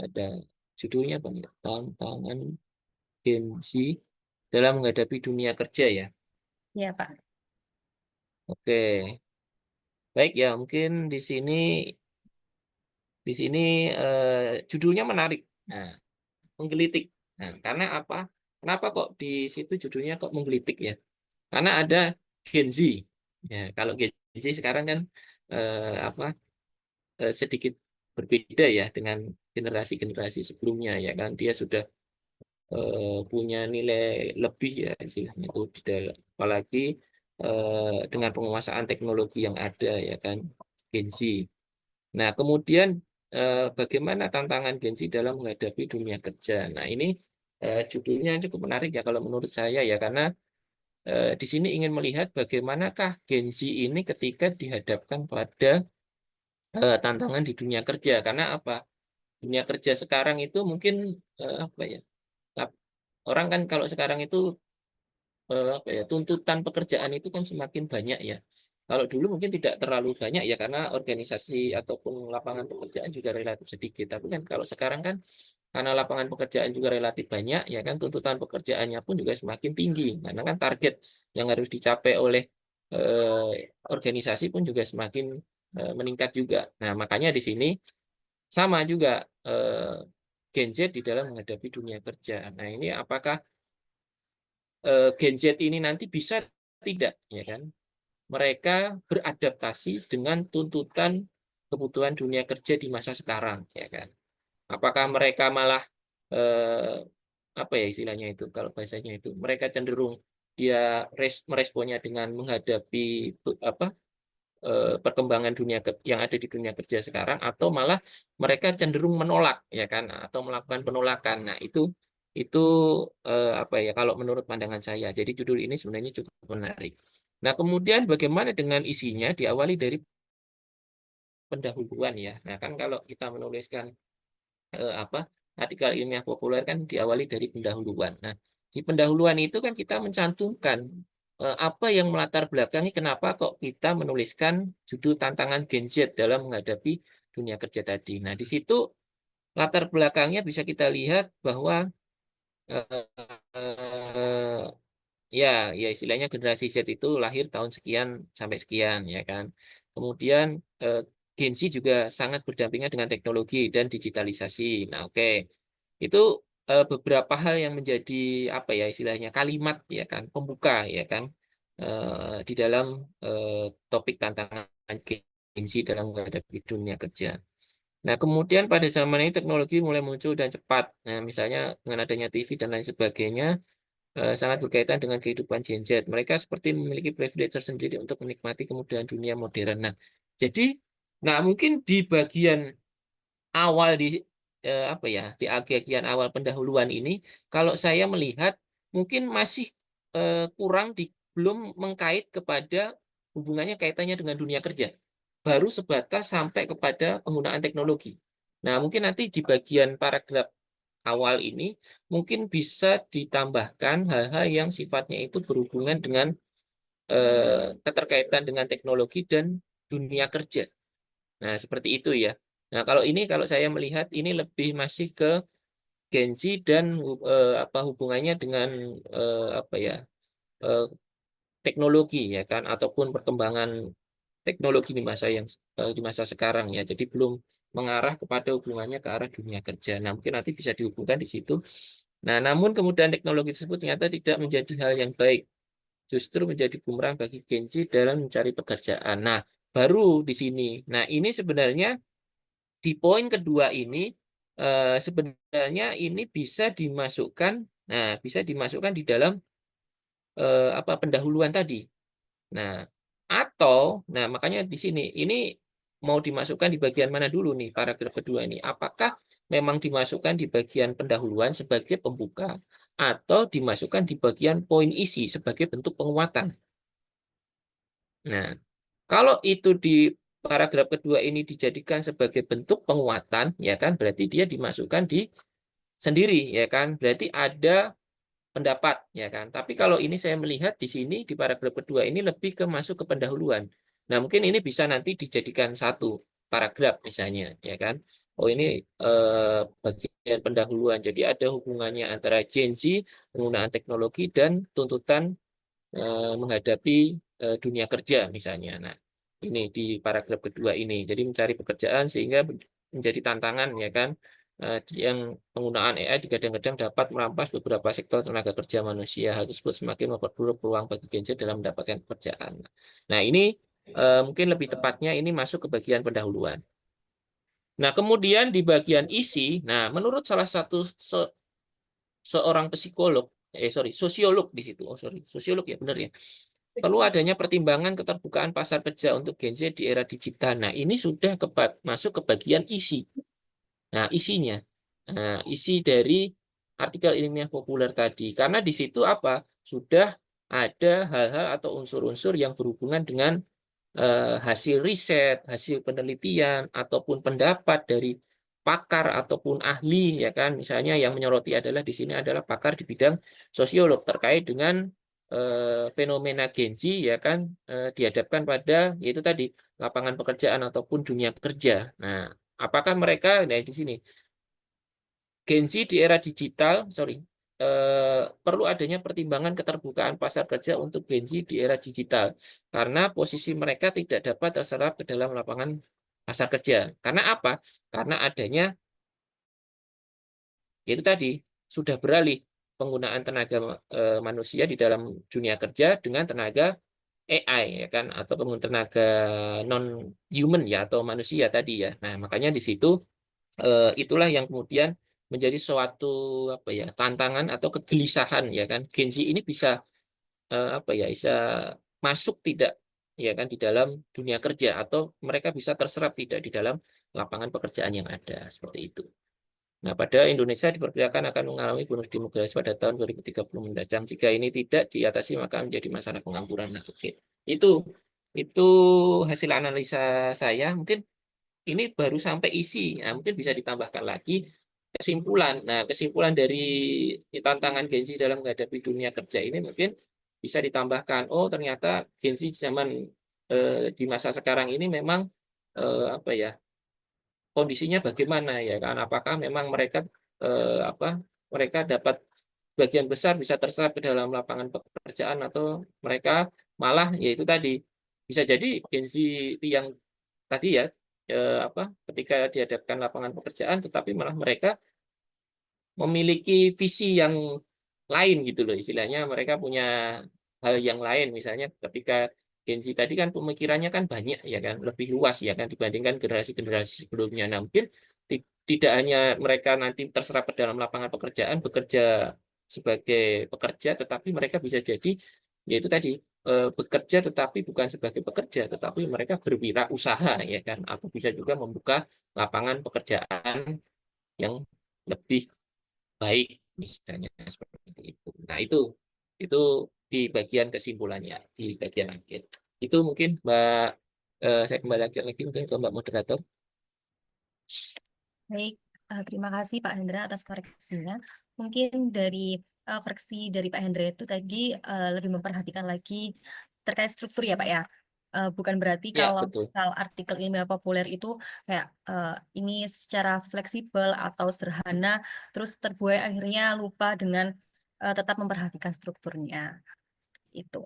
Speaker 3: Ada judulnya apa nih? Tantangan Gen Z dalam menghadapi dunia kerja ya.
Speaker 1: Ya Pak.
Speaker 3: Oke, baik ya. Mungkin di sini judulnya menarik. Nah, menggelitik. Nah, karena apa? Kenapa kok di situ judulnya kok menggelitik ya? Karena ada Gen Z. Ya, kalau Gen Z sekarang kan sedikit berbeda ya dengan generasi-generasi sebelumnya ya kan. Dia sudah punya nilai lebih ya istilahnya itu apalagi dengan penguasaan teknologi yang ada ya kan, Gen Z. Nah, kemudian bagaimana tantangan Gen Z dalam menghadapi dunia kerja. Nah, ini judulnya cukup menarik ya kalau menurut saya ya, karena di sini ingin melihat bagaimanakah Gen Z ini ketika dihadapkan pada tantangan di dunia kerja. Karena apa? Dunia kerja sekarang itu mungkin apa ya? Orang kan kalau sekarang itu apa ya, tuntutan pekerjaan itu kan semakin banyak ya. Kalau dulu mungkin tidak terlalu banyak ya karena organisasi ataupun lapangan pekerjaan juga relatif sedikit. Tapi kan kalau sekarang kan karena lapangan pekerjaan juga relatif banyak ya kan, tuntutan pekerjaannya pun juga semakin tinggi. Karena kan target yang harus dicapai oleh organisasi pun juga semakin meningkat juga. Nah, makanya di sini sama juga Gen Z di dalam menghadapi dunia kerja. Nah, ini apakah Gen Z ini nanti bisa tidak ya kan mereka beradaptasi dengan tuntutan kebutuhan dunia kerja di masa sekarang ya kan, apakah mereka malah eh, apa ya istilahnya itu, kalau bahasanya itu mereka cenderung dia meresponnya dengan menghadapi apa perkembangan yang ada di dunia kerja sekarang, atau malah mereka cenderung menolak ya kan atau melakukan penolakan. Nah, itu apa ya kalau menurut pandangan saya. Jadi judul ini sebenarnya cukup menarik. Nah, kemudian bagaimana dengan isinya? Diawali dari pendahuluan ya. Nah, kan kalau kita menuliskan apa artikel ilmiah populer kan diawali dari pendahuluan. Nah, di pendahuluan itu kan kita mencantumkan apa yang melatar belakangi kenapa kok kita menuliskan judul tantangan Gen Z dalam menghadapi dunia kerja tadi. Nah, di situ latar belakangnya bisa kita lihat bahwa eh, ya, ya istilahnya generasi Z itu lahir tahun sekian sampai sekian ya kan. Kemudian Gen Z juga sangat berdampingan dengan teknologi dan digitalisasi. Nah, oke. Itu beberapa hal yang menjadi apa ya istilahnya kalimat ya kan, pembuka ya kan. di dalam topik tantangan Gen Z dalam menghadapi dunia kerja. Nah, kemudian pada zaman ini teknologi mulai muncul dan cepat. Nah, misalnya dengan adanya TV dan lain sebagainya, sangat berkaitan dengan kehidupan Gen Z. Mereka seperti memiliki privilege tersendiri untuk menikmati kemudahan dunia modern. Nah, jadi, nah mungkin di bagian awal apa ya, di bagian awal pendahuluan ini, kalau saya melihat mungkin masih kurang belum mengkait kepada hubungannya kaitannya dengan dunia kerja. Baru sebatas sampai kepada penggunaan teknologi. Nah, mungkin nanti di bagian paragraf awal ini mungkin bisa ditambahkan hal-hal yang sifatnya itu berhubungan dengan keterkaitan dengan teknologi dan dunia kerja. Nah, seperti itu ya. Nah, kalau saya melihat ini lebih masih ke Gen Z dan apa hubungannya dengan apa ya eh, teknologi ya kan ataupun perkembangan teknologi di masa sekarang ya. Jadi belum mengarah kepada hubungannya ke arah dunia kerja. Nah, mungkin nanti bisa dihubungkan di situ. Nah, namun kemudian teknologi tersebut ternyata tidak menjadi hal yang baik, justru menjadi bumerang bagi Gen Z dalam mencari pekerjaan. Nah, baru di sini. Nah, ini sebenarnya di poin kedua ini sebenarnya ini bisa dimasukkan di dalam apa pendahuluan tadi. Nah, nah makanya di sini ini mau dimasukkan di bagian mana dulu nih paragraf kedua ini? Apakah memang dimasukkan di bagian pendahuluan sebagai pembuka atau dimasukkan di bagian poin isi sebagai bentuk penguatan? Nah, kalau itu di paragraf kedua ini dijadikan sebagai bentuk penguatan, ya kan, berarti dia dimasukkan di sendiri, ya kan, berarti ada pendapat, ya kan. Tapi kalau ini saya melihat di sini di paragraf kedua ini lebih ke masuk ke pendahuluan. Nah, mungkin ini bisa nanti dijadikan satu paragraf misalnya, ya kan. Oh, ini bagian pendahuluan. Jadi ada hubungannya antara Gen Z, penggunaan teknologi dan tuntutan menghadapi dunia kerja misalnya. Nah, ini di paragraf kedua ini. Jadi mencari pekerjaan sehingga menjadi tantangan ya kan. Yang penggunaan AI kadang-kadang dapat merampas beberapa sektor tenaga kerja manusia. Hal tersebut semakin memperburuk peluang bagi Gen Z dalam mendapatkan pekerjaan. Nah, ini mungkin lebih tepatnya ini masuk ke bagian pendahuluan. Nah, kemudian di bagian isi, nah menurut salah satu seorang psikolog, sosiolog di situ. Oh, sorry, sosiolog ya benar ya. Perlu adanya pertimbangan keterbukaan pasar kerja untuk Gen Z di era digital. Nah, ini sudah masuk ke bagian isi. Nah, isinya. Nah, isi dari artikel ilmiah populer tadi. Karena di situ apa? Sudah ada hal-hal atau unsur-unsur yang berhubungan dengan hasil riset, hasil penelitian, ataupun pendapat dari pakar ataupun ahli, ya kan? Misalnya yang menyoroti adalah di sini adalah pakar di bidang sosiolog terkait dengan fenomena Gen Z, ya kan? Dihadapkan pada yaitu tadi lapangan pekerjaan ataupun dunia kerja. Nah, apakah mereka, nah di sini Gen Z di era digital, perlu adanya pertimbangan keterbukaan pasar kerja untuk Gen Z di era digital karena posisi mereka tidak dapat terserap ke dalam lapangan pasar kerja. Karena apa? Karena adanya yaitu tadi sudah beralih penggunaan tenaga manusia di dalam dunia kerja dengan tenaga AI ya kan atau penggunaan tenaga non human ya atau manusia tadi ya. Nah, makanya di situ itulah yang kemudian menjadi suatu apa ya tantangan atau kegelisahan ya kan Gen Z ini bisa apa ya bisa masuk tidak ya kan di dalam dunia kerja atau mereka bisa terserap tidak di dalam lapangan pekerjaan yang ada seperti itu. Nah, pada Indonesia diperkirakan akan mengalami bonus demografi pada tahun 2030 mendatang. Jika ini tidak diatasi maka menjadi masalah pengangguran. Nah, oke. Itu hasil analisa saya. Mungkin ini baru sampai isi. Nah, mungkin bisa ditambahkan lagi kesimpulan. Nah, kesimpulan dari tantangan Gen Z dalam menghadapi dunia kerja ini mungkin bisa ditambahkan. Oh, ternyata Gen Z zaman di masa sekarang ini memang apa ya kondisinya bagaimana ya kan? Apakah memang mereka apa mereka dapat bagian besar bisa terserap ke dalam lapangan pekerjaan atau mereka malah yaitu tadi bisa jadi Gen Z yang tadi ya apa ketika dihadapkan lapangan pekerjaan tetapi malah mereka memiliki visi yang lain gitu loh istilahnya mereka punya hal yang lain. Misalnya ketika Gen Z tadi kan pemikirannya kan banyak ya kan, lebih luas ya kan dibandingkan generasi-generasi sebelumnya. Nah, mungkin tidak hanya mereka nanti terserap ke dalam lapangan pekerjaan, bekerja sebagai pekerja, tetapi mereka bisa jadi yaitu tadi bekerja tetapi bukan sebagai pekerja, tetapi mereka berwirausaha ya kan, atau bisa juga membuka lapangan pekerjaan yang lebih baik misalnya seperti itu. Nah, itu di bagian kesimpulannya di bagian akhir. Itu mungkin Mbak saya kembali lagi mungkin ke Mbak moderator.
Speaker 1: Baik, terima kasih Pak Hendra atas koreksinya. Mungkin dari koreksi dari Pak Hendra itu tadi lebih memperhatikan lagi terkait struktur ya Pak ya. Bukan berarti
Speaker 3: Ya,
Speaker 1: kalau
Speaker 3: betul.
Speaker 1: misal artikel ilmiah populer itu kayak ini secara fleksibel atau sederhana, terus terbuai akhirnya lupa dengan tetap memperhatikan strukturnya. Seperti itu.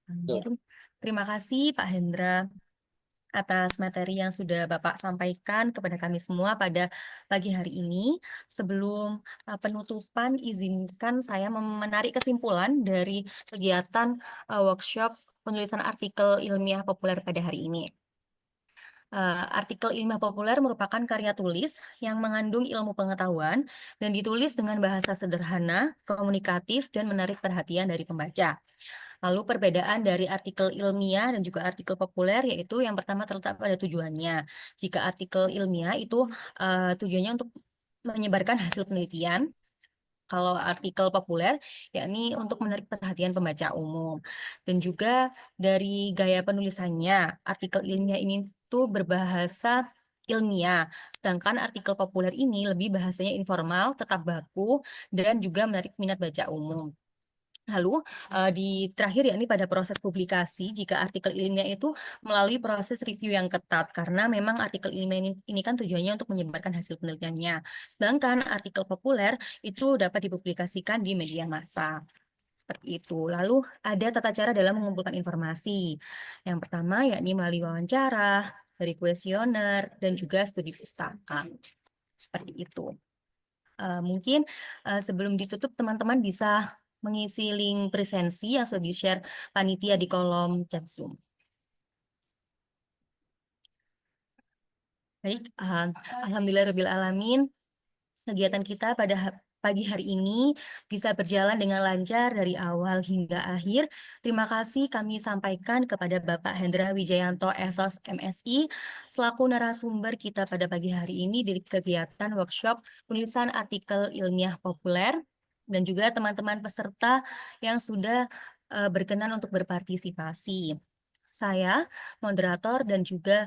Speaker 3: Betul.
Speaker 1: Mungkin terima kasih Pak Hendra atas materi yang sudah Bapak sampaikan kepada kami semua pada pagi hari ini. Sebelum penutupan, izinkan saya menarik kesimpulan dari kegiatan workshop penulisan artikel ilmiah populer pada hari ini. Artikel ilmiah populer merupakan karya tulis yang mengandung ilmu pengetahuan dan ditulis dengan bahasa sederhana, komunikatif, dan menarik perhatian dari pembaca. Lalu perbedaan dari artikel ilmiah dan juga artikel populer yaitu yang pertama terletak pada tujuannya. Jika artikel ilmiah itu tujuannya untuk menyebarkan hasil penelitian, kalau artikel populer yakni untuk menarik perhatian pembaca umum. Dan juga dari gaya penulisannya, artikel ilmiah ini tuh berbahasa ilmiah, sedangkan artikel populer ini lebih bahasanya informal, tetap baku, dan juga menarik minat baca umum. Lalu di terakhir yakni pada proses publikasi, jika artikel ilmiah itu melalui proses review yang ketat karena memang artikel ilmiah ini kan tujuannya untuk menyebarkan hasil penelitiannya. Sedangkan artikel populer itu dapat dipublikasikan di media massa. Seperti itu. Lalu ada tata cara dalam mengumpulkan informasi. Yang pertama yakni melalui wawancara, dari kuesioner, dan juga studi pustaka. Seperti itu. Mungkin sebelum ditutup teman-teman bisa mengisi link presensi yang sudah di-share panitia di kolom chat Zoom. Baik, alhamdulillahirrahmanirrahim. Kegiatan kita pada pagi hari ini bisa berjalan dengan lancar dari awal hingga akhir. Terima kasih kami sampaikan kepada Bapak Hendra Wijayanto, SOS MSI, selaku narasumber kita pada pagi hari ini di kegiatan workshop penulisan artikel ilmiah populer, dan juga teman-teman peserta yang sudah berkenan untuk berpartisipasi. Saya, moderator, dan juga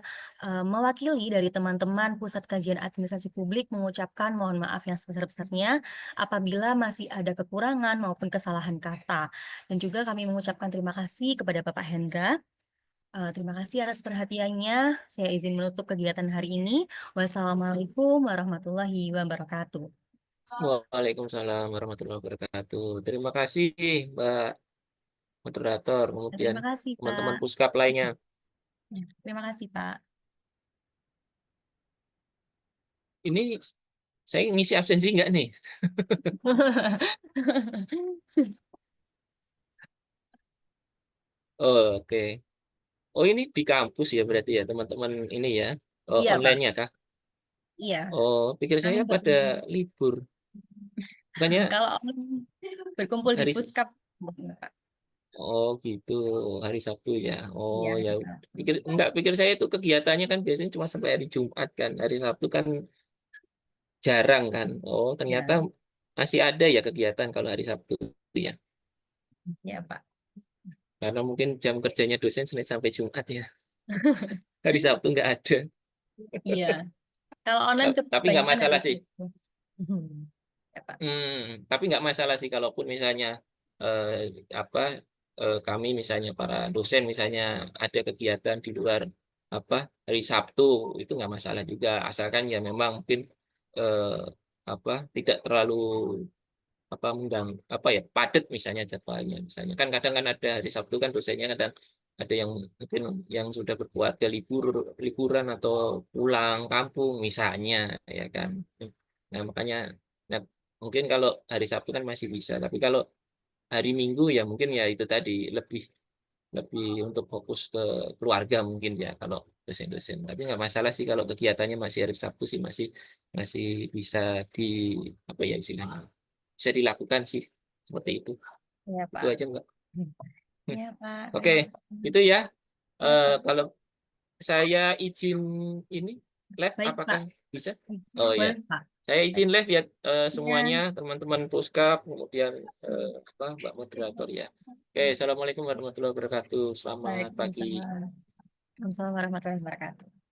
Speaker 1: mewakili dari teman-teman Pusat Kajian Administrasi Publik mengucapkan mohon maaf yang sebesar-besarnya apabila masih ada kekurangan maupun kesalahan kata. Dan juga kami mengucapkan terima kasih kepada Bapak Hendra. Terima kasih atas perhatiannya. Saya izin menutup kegiatan hari ini. Wassalamualaikum warahmatullahi wabarakatuh.
Speaker 3: Waalaikumsalam warahmatullahi wabarakatuh. Terima kasih Mbak moderator, kemudian
Speaker 1: Terima kasih,
Speaker 3: teman-teman
Speaker 1: Pak.
Speaker 3: puskap lainnya.
Speaker 1: Terima kasih, Pak.
Speaker 3: Ini saya ngisi absensi nggak nih? Oh, oke. Oh, ini di kampus ya berarti ya teman-teman ini ya. Oh,
Speaker 1: Iya, Pak.
Speaker 3: online-nya kah?
Speaker 1: Iya.
Speaker 3: Oh, pikir saya
Speaker 1: Enggak.
Speaker 3: pada libur. Bukannya
Speaker 1: Kalau berkumpul di
Speaker 3: hari
Speaker 1: Puskap,
Speaker 3: Oh gitu, hari Sabtu ya. Oh
Speaker 1: iya,
Speaker 3: ya,
Speaker 1: bisa.
Speaker 3: pikir saya itu kegiatannya kan biasanya cuma sampai hari Jumat kan. Hari Sabtu kan jarang kan. Oh, ternyata
Speaker 1: Ya,
Speaker 3: masih ada ya kegiatan kalau hari Sabtu ya.
Speaker 1: ya, Pak.
Speaker 3: Karena mungkin jam kerjanya dosen Senin sampai Jumat ya. Hari Sabtu nggak ada.
Speaker 1: Iya. Kalau online
Speaker 3: Tapi nggak
Speaker 1: kebanyakan hari
Speaker 3: masalah sih.
Speaker 1: Sabtu. Ya, Pak.
Speaker 3: Tapi nggak masalah sih kalaupun misalnya eh, apa kami misalnya para dosen misalnya ada kegiatan di luar apa hari Sabtu itu nggak masalah juga asalkan ya memang mungkin eh, apa tidak terlalu apa mendang apa ya padat misalnya jadwalnya misalnya kan kadang kan ada hari Sabtu kan dosennya kadang ada yang mungkin yang sudah berkeluarga liburan atau pulang kampung misalnya ya kan nah makanya nah, mungkin kalau hari Sabtu kan masih bisa tapi kalau hari Minggu ya mungkin ya itu tadi lebih lebih untuk fokus ke keluarga mungkin ya kalau dosen-dosen. Tapi nggak masalah sih kalau kegiatannya masih hari Sabtu sih masih masih bisa di apa ya istilahnya bisa dilakukan sih seperti itu.
Speaker 1: Ya,
Speaker 3: Itu
Speaker 1: Pak.
Speaker 3: aja Mbak.
Speaker 1: Ya, Pak.
Speaker 3: Oke,
Speaker 1: Terima kasih.
Speaker 3: itu ya.
Speaker 1: Ya, Pak.
Speaker 3: Kalau saya izin ini live
Speaker 1: Baik,
Speaker 3: apakah
Speaker 1: Pak.
Speaker 3: bisa? Oh ya.
Speaker 1: Boleh, Pak.
Speaker 3: Saya izin live ya
Speaker 2: Ya,
Speaker 3: semuanya teman-teman Puskap kemudian apa Mbak moderator ya. Oke, Assalamualaikum warahmatullahi wabarakatuh. Selamat pagi.
Speaker 1: Waalaikumsalam. Waalaikumsalam warahmatullahi wabarakatuh.